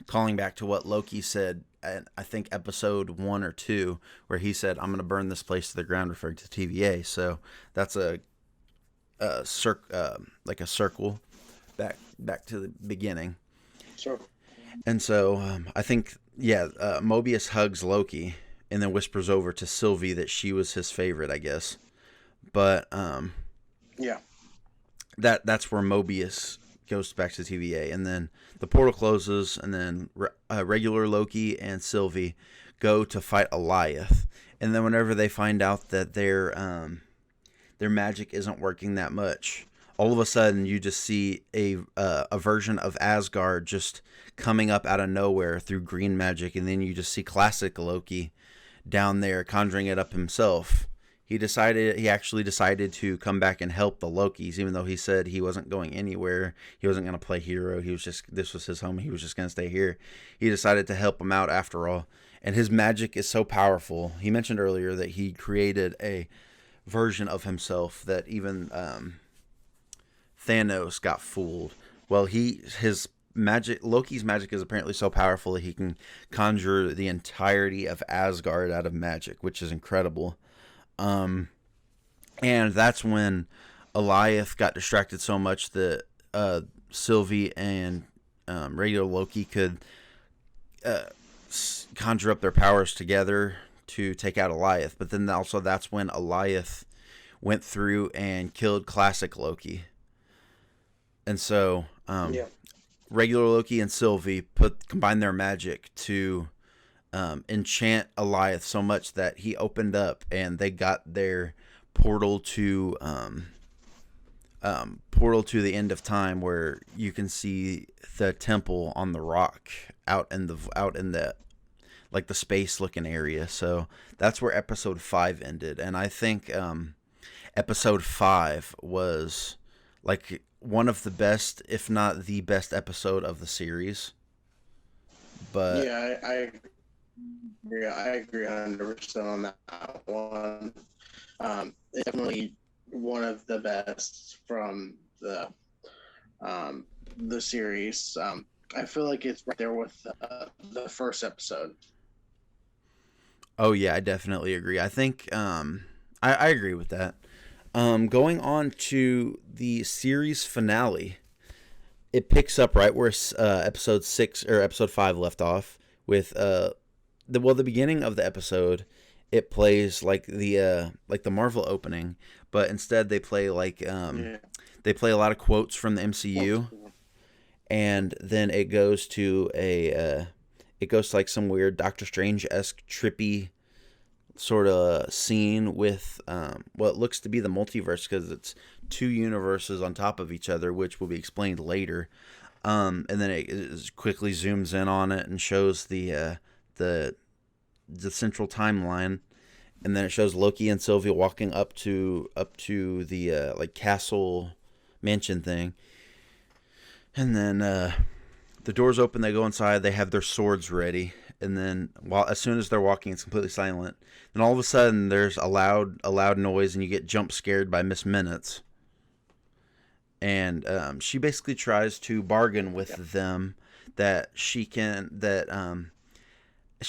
calling back to what Loki said at, I think, episode 1 or 2, where he said, "I'm going to burn this place to the ground," referring to the TVA. So that's like a circle back to the beginning. Sure. And so I think, yeah, Mobius hugs Loki and then whispers over to Sylvie that she was his favorite, I guess. But Yeah. that's where Mobius goes back to TVA, and then the portal closes, and then regular Loki and Sylvie go to fight Eliath. And then whenever they find out that their magic isn't working that much, all of a sudden you just see a version of Asgard just coming up out of nowhere through green magic, and then you just see classic Loki down there conjuring it up himself. He actually decided to come back and help the Lokis, even though he said he wasn't going anywhere. He wasn't going to play hero. This was his home. He was just going to stay here. He decided to help them out after all. And his magic is so powerful. He mentioned earlier that he created a version of himself that even Thanos got fooled. Well, Loki's magic is apparently so powerful that he can conjure the entirety of Asgard out of magic, which is incredible. And that's when Eliath got distracted so much that Sylvie and regular Loki could conjure up their powers together to take out Eliath. But then also that's when Eliath went through and killed classic Loki. And so regular Loki and Sylvie combined their magic to enchant Eliath so much that he opened up, and they got their portal to the end of time, where you can see the temple on the rock out in the like the space looking area. So that's where episode 5 ended, and I think episode 5 was like one of the best, if not the best episode of the series. But yeah, I agree 100% on that one. Definitely one of the best from the series. I feel like it's right there with the first episode. oh yeah, I definitely agree. I think I agree with that. Going on to the series finale, it picks up right where episode 6 or episode 5 left off with the beginning of the episode. It plays like the Marvel opening, but instead they play they play a lot of quotes from the MCU, and then it goes to like some weird Doctor Strange-esque trippy sort of scene with what looks to be the multiverse, because it's two universes on top of each other, which will be explained later. And then it quickly zooms in on it and shows the central timeline, and then it shows Loki and Sylvia walking up to the like castle mansion thing, and then the doors open. They go inside. They have their swords ready, and then as soon as they're walking, it's completely silent. Then all of a sudden, there's a loud noise, and you get jump scared by Miss Minutes. And she basically tries to bargain with them that she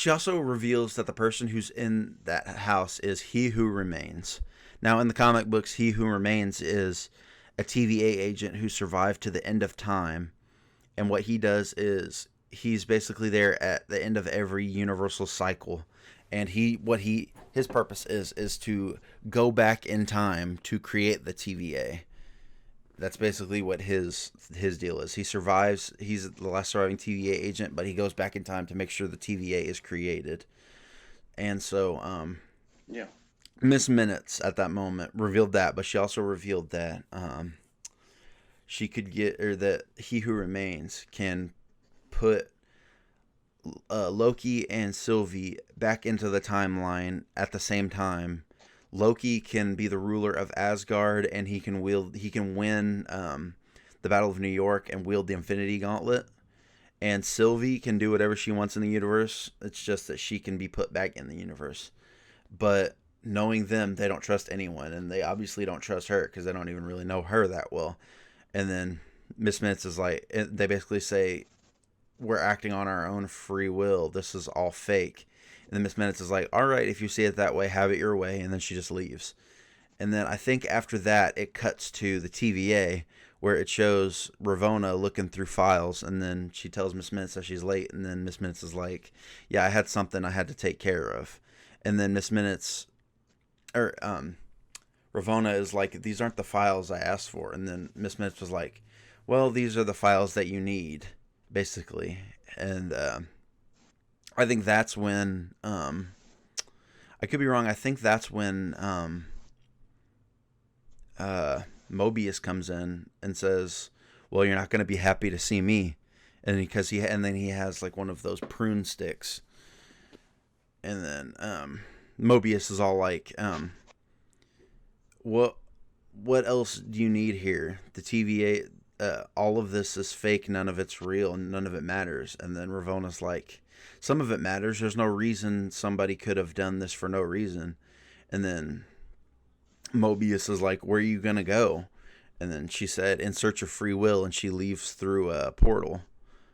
also reveals that the person who's in that house is He Who Remains. Now, in the comic books, He Who Remains is a TVA agent who survived to the end of time And what he does is he's basically there at the end of every universal cycle, and his purpose is to go back in time to create the TVA. That's basically what his deal is. He survives. He's the last surviving TVA agent, but he goes back in time to make sure the TVA is created. And so, Yeah. Miss Minutes at that moment revealed that, but she also revealed that she could get, or that He Who Remains can put Loki and Sylvie back into the timeline at the same time. Loki can be the ruler of Asgard, and he can win the Battle of New York and wield the Infinity Gauntlet. And Sylvie can do whatever she wants in the universe. It's just that she can be put back in the universe. But knowing them, they don't trust anyone, and they obviously don't trust her because they don't even really know her that well. And then Miss Minutes is like, they basically say, we're acting on our own free will. This is all fake. And then Miss Minutes is like, all right, if you see it that way, have it your way. And then she just leaves. And then I think after that, it cuts to the TVA where it shows Ravonna looking through files. And then she tells Miss Minutes that she's late. And then Miss Minutes is like, yeah, I had something I had to take care of. And then Miss Minutes, or Ravonna is like, these aren't the files I asked for. And then Miss Minutes was like, well, these are the files that you need, basically. And I think that's when, I could be wrong, I think that's when Mobius comes in and says, well, you're not going to be happy to see me. And and then he has like one of those prune sticks. And then Mobius is all like, what else do you need here? The TVA, all of this is fake. None of it's real. None of it matters. And then Ravonna's like, some of it matters. There's no reason somebody could have done this for no reason. And then Mobius is like, where are you going to go? And then she said, in search of free will. And she leaves through a portal.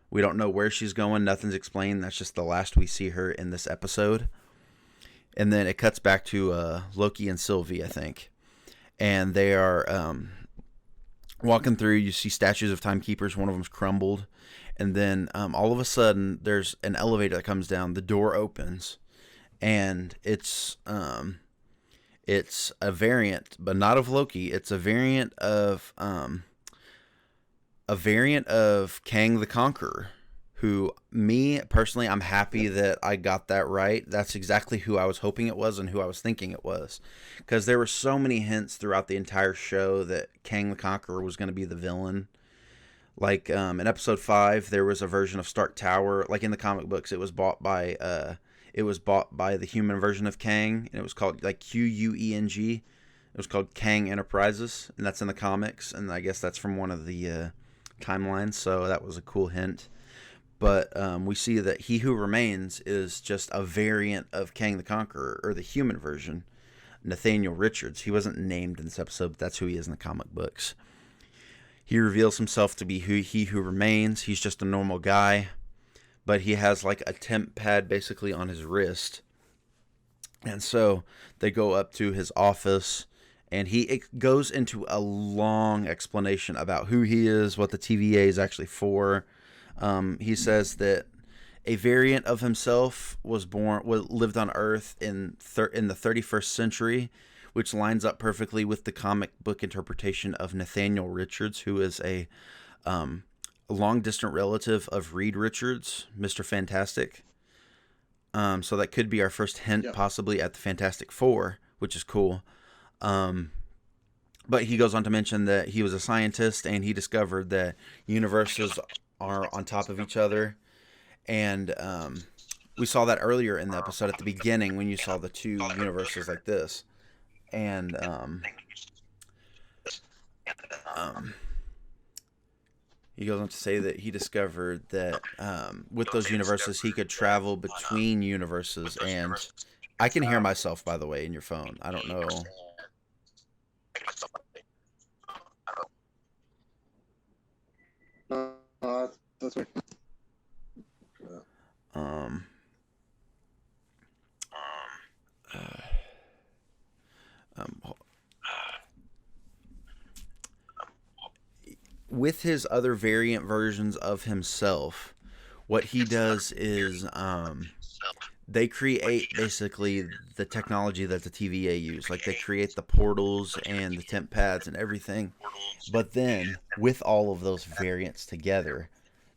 We don't know where she's going. Nothing's explained. That's just the last we see her in this episode. And then it cuts back to Loki and Sylvie, I think. And they are walking through. You see statues of timekeepers. One of them's crumbled. And then all of a sudden, there's an elevator that comes down. The door opens. And it's a variant, but not of Loki. It's a variant of Kang the Conqueror, who, me personally, I'm happy that I got that right. That's exactly who I was hoping it was and who I was thinking it was, because there were so many hints throughout the entire show that Kang the Conqueror was going to be the villain. Like in episode 5, there was a version of Stark Tower. Like in the comic books, it was bought by the human version of Kang, and it was called like Queng. It was called Kang Enterprises, and that's in the comics, and I guess that's from one of the timelines. So that was a cool hint. But we see that He Who Remains is just a variant of Kang the Conqueror, or the human version, Nathaniel Richards. He wasn't named in this episode, but that's who he is in the comic books. He reveals himself to be He Who Remains. He's just a normal guy, but he has like a temp pad basically on his wrist. And so they go up to his office, and he goes into a long explanation about who he is, what the TVA is actually for. He says that a variant of himself lived on Earth in the 31st century, which lines up perfectly with the comic book interpretation of Nathaniel Richards, who is a long-distant relative of Reed Richards, Mr. Fantastic. So that could be our first hint, possibly, at the Fantastic Four, which is cool. But he goes on to mention that he was a scientist, and he discovered that universes are on top of each other. And we saw that earlier in the episode at the beginning when you saw the two universes like this. And he goes on to say that he discovered that with those universes, he could travel between universes. And I can hear myself, by the way, in your phone. I don't know. That's weird. with his other variant versions of himself, what he does is they create basically the technology that the TVA use. Like they create the portals and the temp pads and everything. But then with all of those variants together,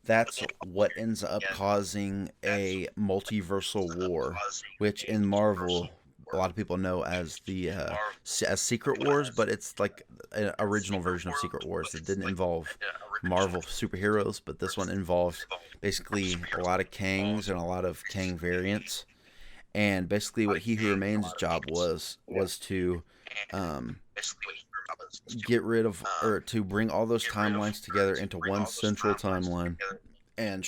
that's what ends up causing a multiversal war, which in Marvel a lot of people know as the as Secret Wars, but it's like an original version of Secret Wars that didn't involve Marvel superheroes, but this one involved basically a lot of Kangs and a lot of Kang variants. And basically, what He Who Remains' job was to um, get rid of or to bring all those timelines together into one central timeline and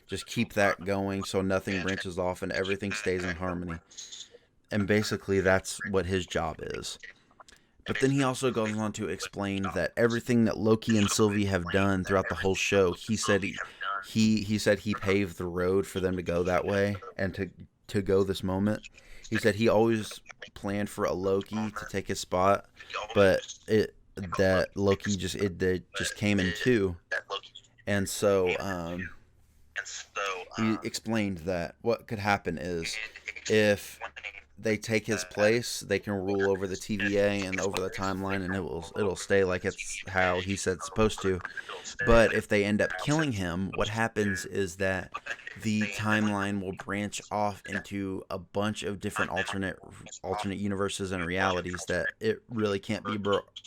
just keep that going so nothing branches off and everything stays in harmony. And basically, that's what his job is. But then he also goes on to explain that everything that Loki and Sylvie have done throughout the whole show, he said he paved the road for them to go that way and to go this moment. He said he always planned for a Loki to take his spot, but it that Loki it just came in two, and so he explained that what could happen is if they take his place, they can rule over the TVA and over the timeline, and it'll stay like it's how he said it's supposed to. But if they end up killing him, what happens is that the timeline will branch off into a bunch of different alternate universes and realities that it really can't be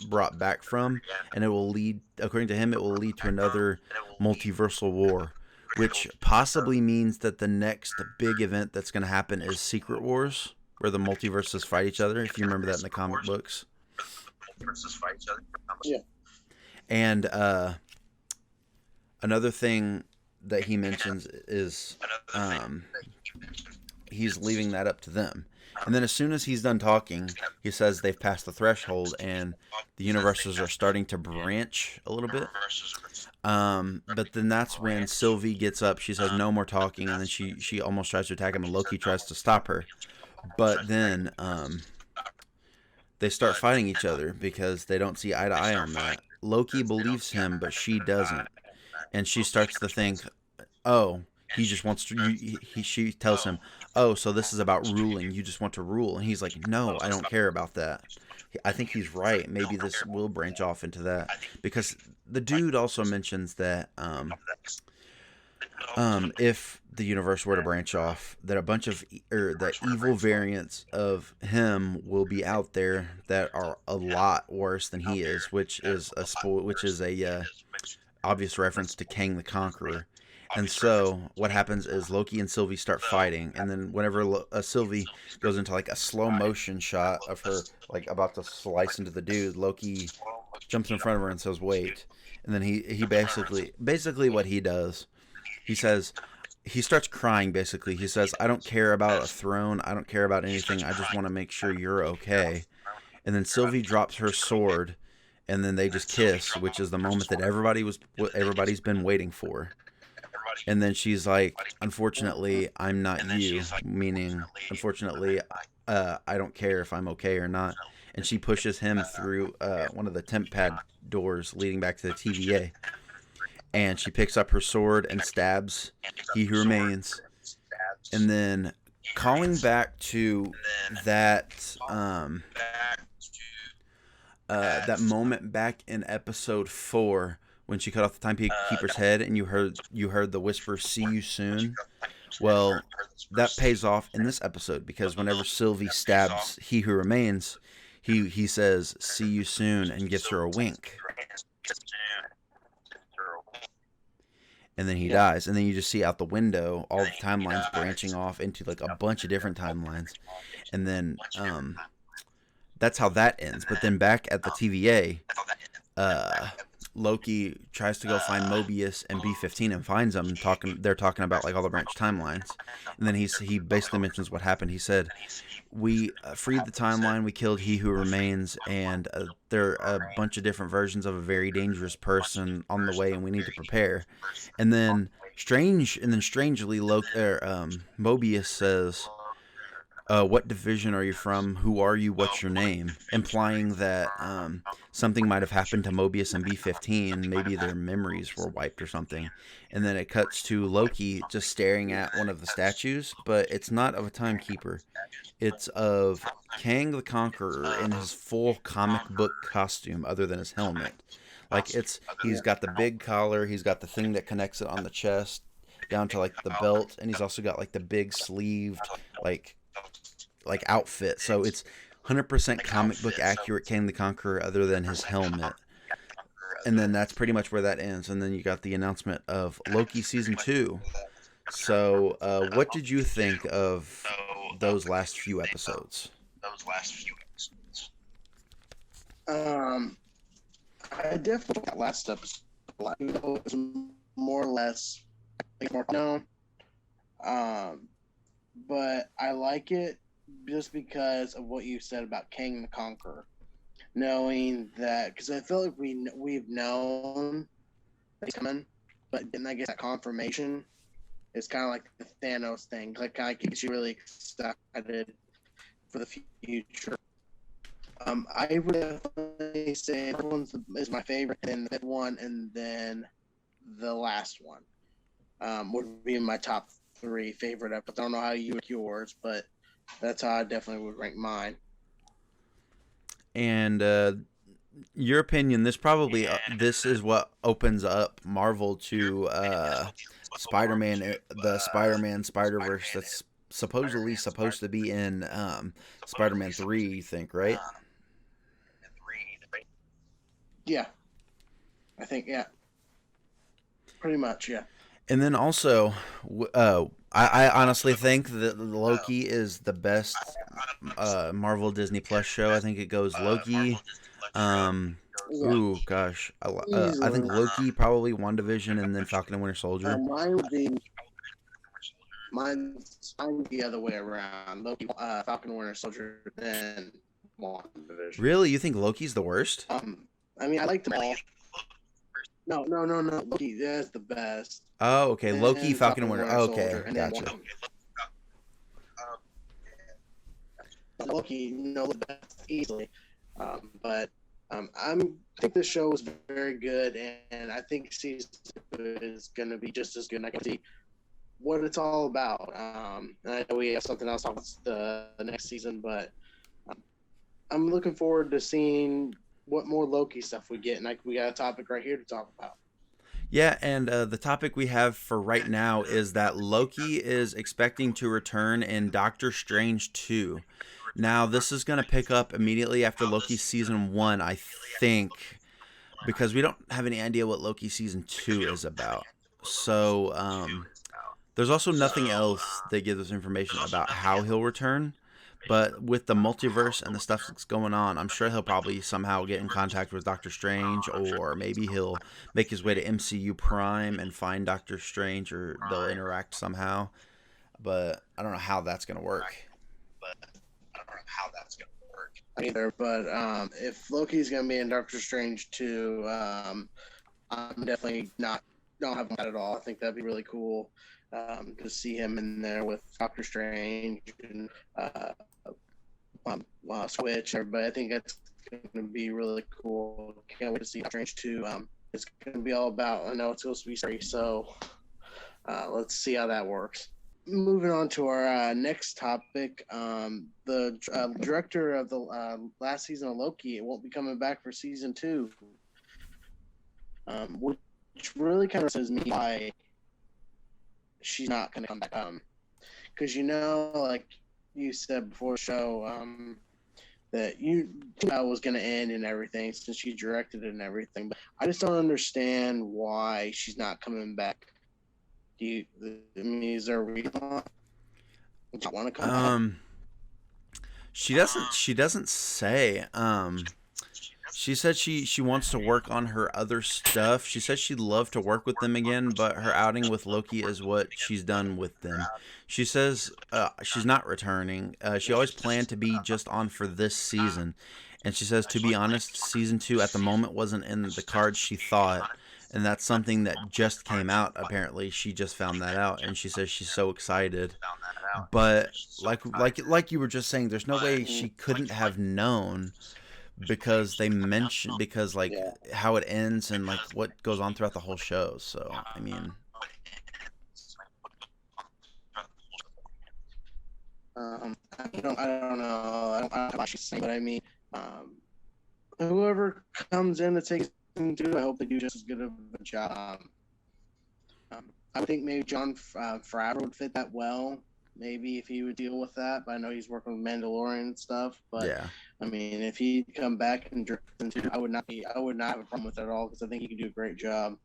brought back from, and it will lead, according to him, it will lead to another multiversal war, which possibly means that the next big event that's going to happen is Secret Wars, where the multiverses fight each other. If you remember that in the comic books. Yeah. And another thing that he mentions is he's leaving that up to them. And then as soon as he's done talking, he says they've passed the threshold and the universes are starting to branch a little bit. But then that's when Sylvie gets up. She says no more talking, and then she almost tries to attack him, and Loki tries to stop her. But then they start fighting each other because they don't see eye to eye on that. Loki believes him, but she doesn't. And she starts to think, oh, he just wants to. She tells him, oh, so this is about ruling. You just want to rule. And he's like, no, I don't care about that. I think he's right. Maybe this will branch off into that. Because the dude also mentions that if the universe were to branch off, that a bunch of that evil variants of him will be out there that are a lot worse than he is, which is a obvious reference to Kang the Conqueror. And so what happens is Loki and Sylvie start fighting, and then whenever Sylvie goes into like a slow motion shot of her like about to slice into the dude, Loki jumps in front of her and says, "Wait." And then he basically what he does, he says, he starts crying basically. He says, "I don't care about a throne. I don't care about anything. I just want to make sure you're okay." And then Sylvie drops her sword, and then they just kiss, which is the moment that everybody's been waiting for. And then she's like, "Unfortunately, I'm not you," meaning, unfortunately, I don't care if I'm okay or not. And she pushes him through one of the temp pad doors leading back to the TVA. And she picks up her sword and stabs He Who Remains. And then calling back to that that moment back in episode 4 when she cut off the timekeeper's head and you heard the whisper, "See you soon." Well, that pays off in this episode because whenever Sylvie stabs He Who Remains, he says, "See you soon," and gives her a wink. And then he dies. And then you just see out the window all the timelines branching off into like a bunch of different timelines. And then that's how that ends. But then back at the TVA, Loki tries to go find Mobius and B-15 and finds them. They're talking about like all the branch timelines. And then he basically mentions what happened. He said, "We freed the timeline. We killed He Who Remains, and there are a bunch of different versions of a very dangerous person on the way, and we need to prepare." And then strangely, Mobius says, what division are you from? Who are you? What's your name? Implying that something might have happened to Mobius and B-15. Maybe their memories were wiped or something. And then it cuts to Loki just staring at one of the statues, but it's not of a timekeeper. It's of Kang the Conqueror in his full comic book costume, other than his helmet. Like he's Yeah. got the big collar, he's got the thing that connects it on the chest down to like the belt, and he's also got like the big sleeved like outfit. So it's 100% comic book accurate Kang the Conqueror, other than his helmet. And then that's pretty much where that ends. And then you got the announcement of Loki season 2. So, what did you think of those last few episodes? Um, I definitely got last episode. It was more or less more known. Um, but I like it just because of what you said about King the Conqueror. Knowing that, because I feel like we've known that he's coming, but then I guess that confirmation is kind of like the Thanos thing. Like, kind of gets you really excited for the future. I would definitely say is my favorite, then the one, and then the last one would be my top 3 favorite episodes. I don't know how you rank yours, but that's how I definitely would rank mine. And your opinion, this is what opens up Marvel to Spider-Man, the Spider-Man Spider-Verse that's supposedly supposed to be in Spider-Man 3, you think, right? Yeah, I think, yeah, pretty much, yeah. And then also, I honestly think that Loki is the best Marvel Disney Plus show. I think it goes Loki. Um, Yeah, ooh, gosh, I think easily. Loki, probably WandaVision, and then Falcon and Winter Soldier. Mine would be mine the other way around. Loki, Falcon Winter Soldier, then WandaVision. Really, you think Loki's the worst? I mean, I like them all. No. Loki, that's the best. Oh, okay. Loki, Then Falcon and Falcon Winter. Winter Oh, Soldier, okay, and then gotcha. Loki, the best easily. But I think the show was very good, and I think season 2 is going to be just as good. And I can see what it's all about. And I know we have something else on the next season, but I'm looking forward to seeing what more Loki stuff we get. And we got a topic right here to talk about. Yeah, and the topic we have for right now is that Loki is expecting to return in Doctor Strange 2. Now, this is going to pick up immediately after Loki season 1, I think, because we don't have any idea what Loki season 2 is about. So, there's also nothing else that gives us information about how he'll return. But with the multiverse and the stuff that's going on, I'm sure he'll probably somehow get in contact with Doctor Strange, or maybe he'll make his way to MCU Prime and find Doctor Strange, or they'll interact somehow. But I don't know how that's going to work. Either, but if Loki's gonna be in Doctor Strange 2, I'm definitely not don't have that at all. I think that'd be really cool to see him in there with Doctor Strange and Switch. Everybody, I think that's gonna be really cool. Can't wait to see Doctor Strange 2. It's gonna be all about. I know it's supposed to be scary, so let's see how that works. Moving on to our next topic, the director of the last season of Loki won't be coming back for season 2, which really kind of says me why she's not going to come back. Because like you said before the show, that was going to end and everything since she directed it and everything. But I just don't understand why she's not coming back. Is there a reason why you want to come back? She doesn't say. She said she wants to work on her other stuff. She says she'd love to work with them again, but her outing with Loki is what she's done with them. She says she's not returning. She always planned to be just on for this season. And she says, to be honest, season 2 at the moment wasn't in the cards she thought. And that's something that just came out, apparently. She just found that out. And she says she's so excited. but like you were just saying, there's no way she couldn't have known because they mention because like Yeah. how it ends and like what goes on throughout the whole show. So I mean, I don't know. I don't know what she's saying, but I mean, um, whoever comes in to take season two, I hope they do just as good of a job. I think maybe John Favreau would fit that well. Maybe if he would deal with that, but I know he's working with Mandalorian and stuff. But yeah. I mean, if he'd come back and direct into, I would not have a problem with it at all because I think he could do a great job.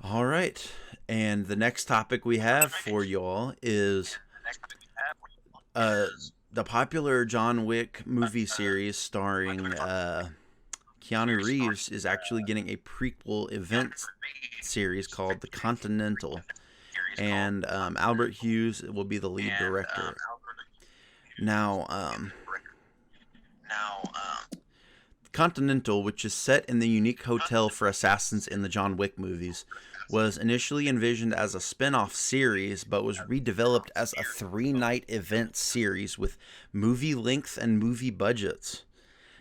All right. And the next topic we have for y'all is uh, the popular John Wick movie series starring Keanu Reeves is actually getting a prequel event series called The Continental. And Albert Hughes will be the lead director. Now, Continental, which is set in the unique hotel for assassins in the John Wick movies, was initially envisioned as a spin off series, but was redeveloped as a 3 night event series with movie length and movie budgets.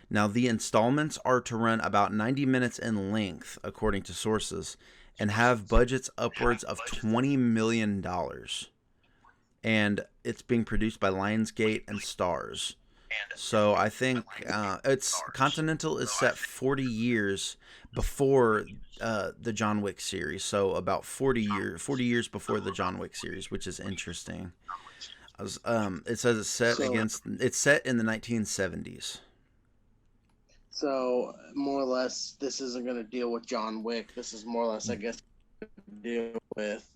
Now, the installments are to run about 90 minutes in length, according to sources, and have budgets upwards of $20 million. And it's being produced by Lionsgate and Stars. So I think it's Continental is set 40 years before the John Wick series. So about 40 years before the John Wick series, which is interesting. It says So, it's set in the 1970s. so more or less, this isn't going to deal with John Wick. This is more or less, I guess, deal with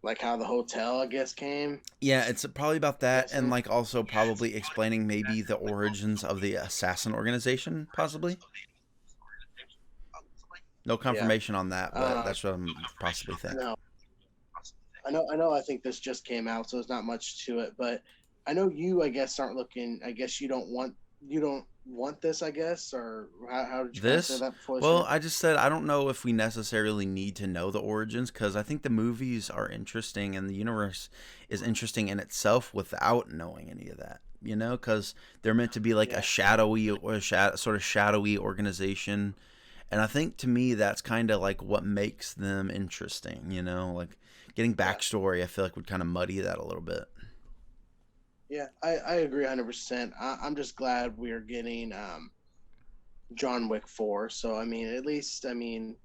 like how the hotel, I guess, came. Yeah, it's probably about I'm that, and guessing. like also probably explaining maybe the origins of the assassin organization, possibly. No Yeah. confirmation on that, but Um, that's what I'm possibly think. no, I know. I think this just came out, so there's not much to it. But I know you, I guess, aren't looking. I guess you don't want this, I guess, or how did you kind of say This, that before the well, show? I just said I don't know if we necessarily need to know the origins because I think the movies are interesting and the universe is interesting in itself without knowing any of that. You know, because they're meant to be like a Yeah, shadowy or sort of shadowy organization, and I think to me that's kind of like what makes them interesting. You know, like getting yeah, backstory, I feel like would kind of muddy that a little bit. yeah. I agree 100%. I'm just glad we're getting John Wick 4. So I mean, at least I mean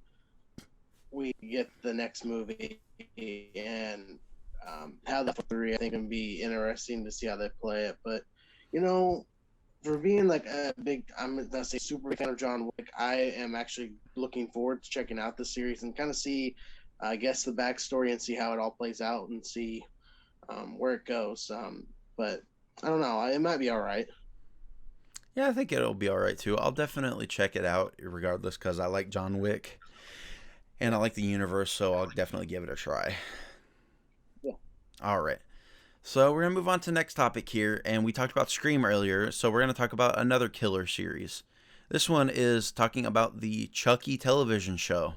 we get the next movie and how the 3. I think can be interesting to see how they play it. But you know, for being like a big, I'm not say super big fan of John Wick, I am actually looking forward to checking out the series and kind of see, I guess, the backstory and see how it all plays out and see where it goes. But I don't know, it might be all right. Yeah, I think it'll be all right too. I'll definitely check it out regardless because I like John Wick and Yeah, I like the universe, so I'll definitely give it a try. yeah, All right. So we're gonna move on to the next topic here, and we talked about Scream earlier, so we're gonna talk about another killer series. This one is talking about the Chucky television show,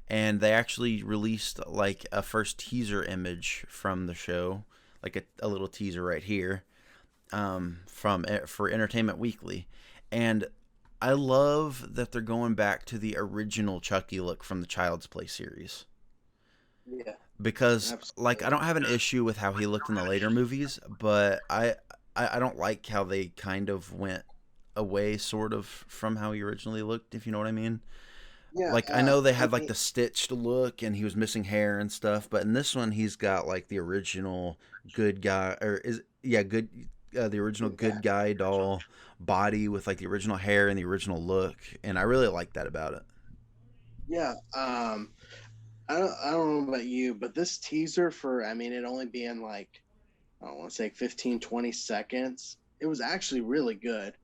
and they actually released like a first teaser image from the show, like a little teaser right here, from for Entertainment Weekly, and I love that they're going back to the original Chucky look from the Child's Play series yeah, because like I absolutely. don't have an issue with how he looked in the later movies, but I don't like how they kind of went away sort of from how he originally looked, if you know what I mean. Yeah, Like I know they I had like mean, the stitched look and he was missing hair and stuff, but in this one he's got like the original good guy or is yeah, good the original yeah, good guy doll body with like the original hair and the original look, and I really like that about it. yeah. I don't know about you, but this teaser for, I mean, it only being like, I don't want to say 15, 20 seconds. It was actually really good.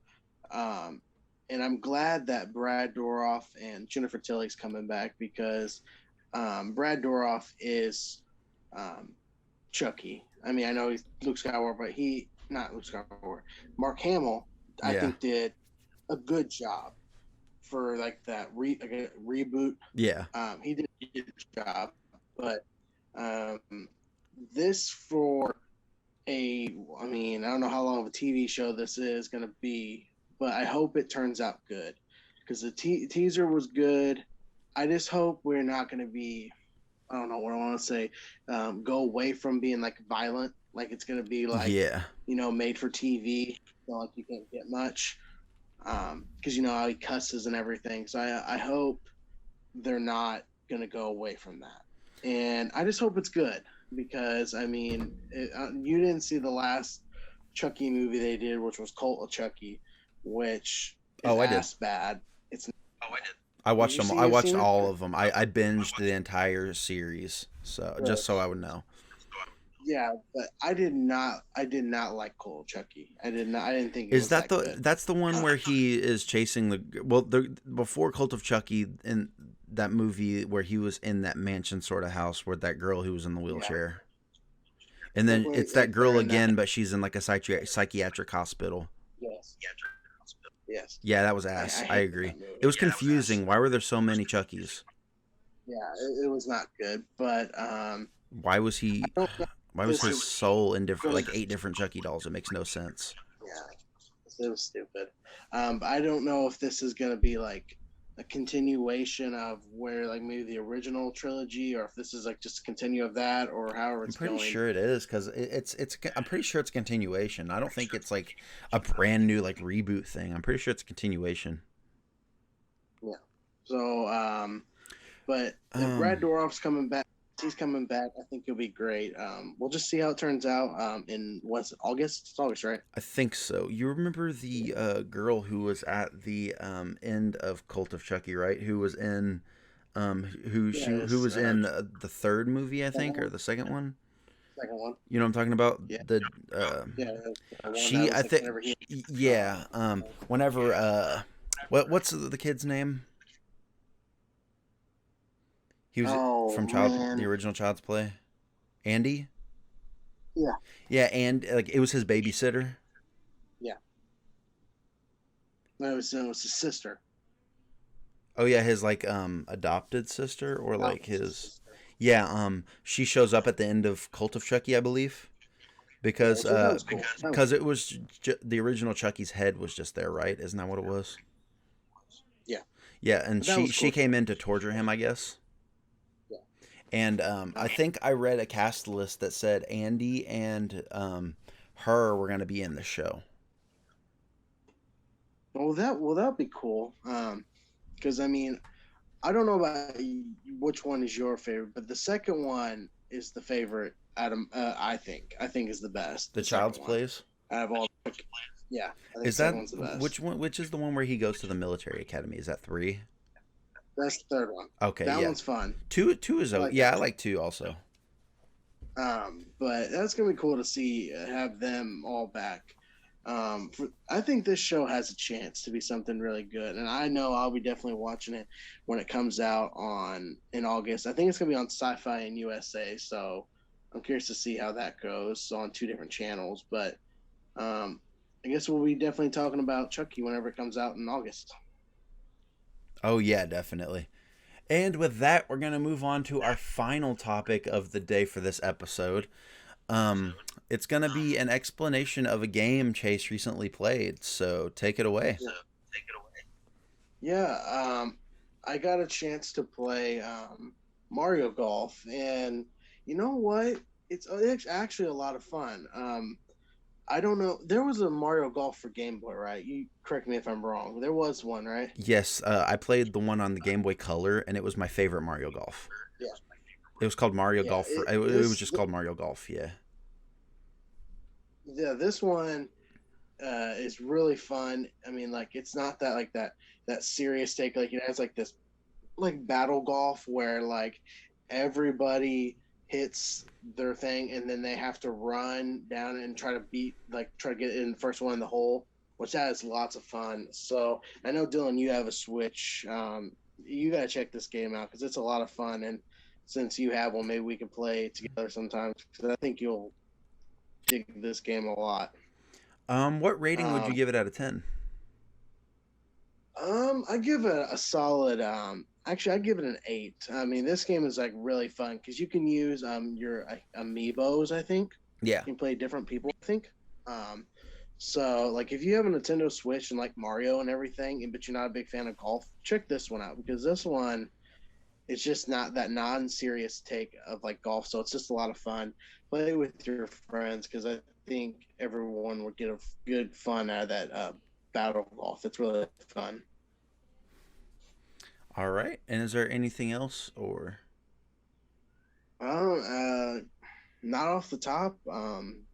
Um, and I'm glad that Brad Dourif and Jennifer Tilly's coming back because Brad Dourif is um, Chucky. I mean, I know he's Luke Skywalker, but not Luke Skywalker. Mark Hamill, I Yeah. think, did a good job for like that like a reboot. Yeah. He did a good job, but um, this for I mean, I don't know how long of a TV show this is going to be, but I hope it turns out good because the teaser was good. I just hope we're not going to be, I don't know what I want to say, go away from being like violent, like it's going to be like, Yeah. made for TV, so like you can't get much, because you know how he cusses and everything. So I hope they're not going to go away from that. And I just hope it's good because, I mean, you didn't see the last Chucky movie they did, which was Cult of Chucky, which is Oh, I did. ass bad. It's I Did watched you them. see I it? watched Seen it? all of them. I binged the entire series, so just so I would know. Yeah, but I did not like Cult of Chucky. I did not. I didn't think it Is was that that the good. that's the one where he is chasing before Cult of Chucky in that movie where he was in that mansion sort of house with that girl who was in the Yeah, wheelchair, and like then when it's that like they're girl in that. again, but she's in like a psychiatric hospital. Yes, yes. Yeah, that was I ass. I hated agree. that It movie. was confusing. Why were there so many Chuckies? Yeah, it was not good. But Why was he? I don't know Why if was this his is soul in different gonna. like eight different Chucky dolls? It makes no sense. Yeah, it was stupid. But I don't know if this is gonna be like a continuation of where like maybe the original trilogy, or if this is like just a continue of that, or however I'm it's pretty going. sure it is because it's. I'm pretty sure it's a continuation. I don't think it's like a brand new like reboot thing. I'm pretty sure it's a continuation. Yeah. So, but if Brad Um, Dourif's coming back, he's coming back. I think he'll be great. We'll just see how it turns out. In what's it, August? It's August, right? I think so. You remember the girl who was at the end of Cult of Chucky, right? Who was in Yeah, who it's was in the third movie, I second think, or one. the second one. Second one. You know what I'm talking about? Yeah, The yeah. The one that she was I like think whenever he. yeah. Whenever what's the kid's name? He was Oh from the man. original Child's Play. Andy. Yeah, Yeah, and like it was his babysitter. yeah. It was his sister. Oh yeah, his like adopted sister or That like was his his sister. yeah, she shows up at the end of Cult of Chucky, I believe, Yeah, because that was cool. That was because it was the original Chucky's head was just there, right? Isn't that what it was? yeah, Yeah, and but that was she cool. came in to torture him, I guess. Yeah. And I Um, think I read a cast list that said Andy and her were going to be in the show. that'd be cool. Because I mean, I don't know about which one is your favorite, but the second one is the favorite. Adam, I think is the best. The The Child's second one Plays. out of all. Yeah, I think Is the that second one's the which best. one? Which is the one where he goes to the military academy? Is that three? That's the third one. Okay, That yeah. one's fun. Two is I like yeah, that I one. like two also. But that's gonna be cool to see have them all back. I think this show has a chance to be something really good, and I know I'll be definitely watching it when it comes out on in August. I think it's gonna be on Sci-Fi and USA, so I'm curious to see how that goes on two different channels. But um, I guess we'll be definitely talking about Chucky whenever it comes out in August. Oh yeah, definitely. And with that, we're gonna move on to our final topic of the day for this episode. Um, it's gonna be an explanation of a game Chase recently played. So take it away. Yeah, yeah. I got a chance to play Mario Golf, and you know what? It's actually a lot of fun. I don't know. There was a Mario Golf for Game Boy, right? You correct me if I'm wrong. There was one, right? Yes, I played the one on the Game Boy Color, and it was my favorite Mario Golf. Yeah, It was called Mario yeah. Golf. It was just called Mario Golf. Yeah. Yeah, this one is really fun. I mean, like it's not that like that serious take. Like it has like this like battle golf where like everybody hits their thing and then they have to run down and try to get in the first one in the hole, which that is lots of fun. So I know Dylan, you have a Switch. You gotta check this game out because it's a lot of fun. And since you have one, maybe we can play it together sometimes because I think you'll dig this game a lot. What rating would you Um, give it out of 10? I give it a solid. Actually, I'd give it an 8. I mean, this game is like really fun because you can use your amiibos. I think Yeah. you can play different people. I think. So like if you have a Nintendo Switch and like Mario and everything, but you're not a big fan of golf, check this one out because this one is just not that non-serious take of like golf. So it's just a lot of fun. Play with your friends because I think everyone would get a good fun out of that battle golf. It's really fun. All right. And is there anything else or? Um, Not off the top,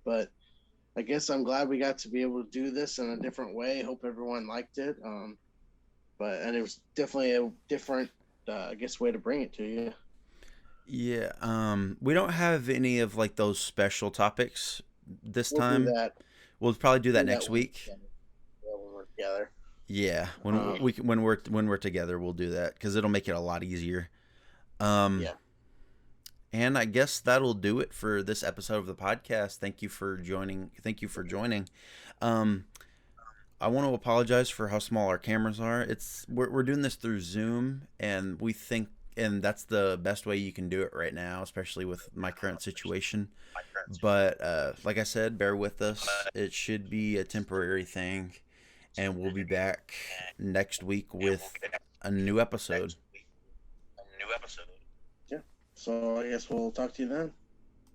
but I guess I'm glad we got to be able to do this in a different way. Hope everyone liked it. And it was definitely a different, I guess, way to bring it to you. Yeah. We don't have any of like those special topics this We'll do time. that. We'll probably do that Do that next when week. we're together. Yeah, when Um, when we're together, we'll do that because it'll make it a lot easier. Um, yeah. and I guess that'll do it for this episode of the podcast. Thank you for joining. Thank you for joining. Um, I want to apologize for how small our cameras are. We're doing this through Zoom, and we think and that's the best way you can do it right now, especially with my current situation. But like I said, bear with us. It should be a temporary thing, and we'll be back next week with a new episode. Yeah. So I guess we'll talk to you then.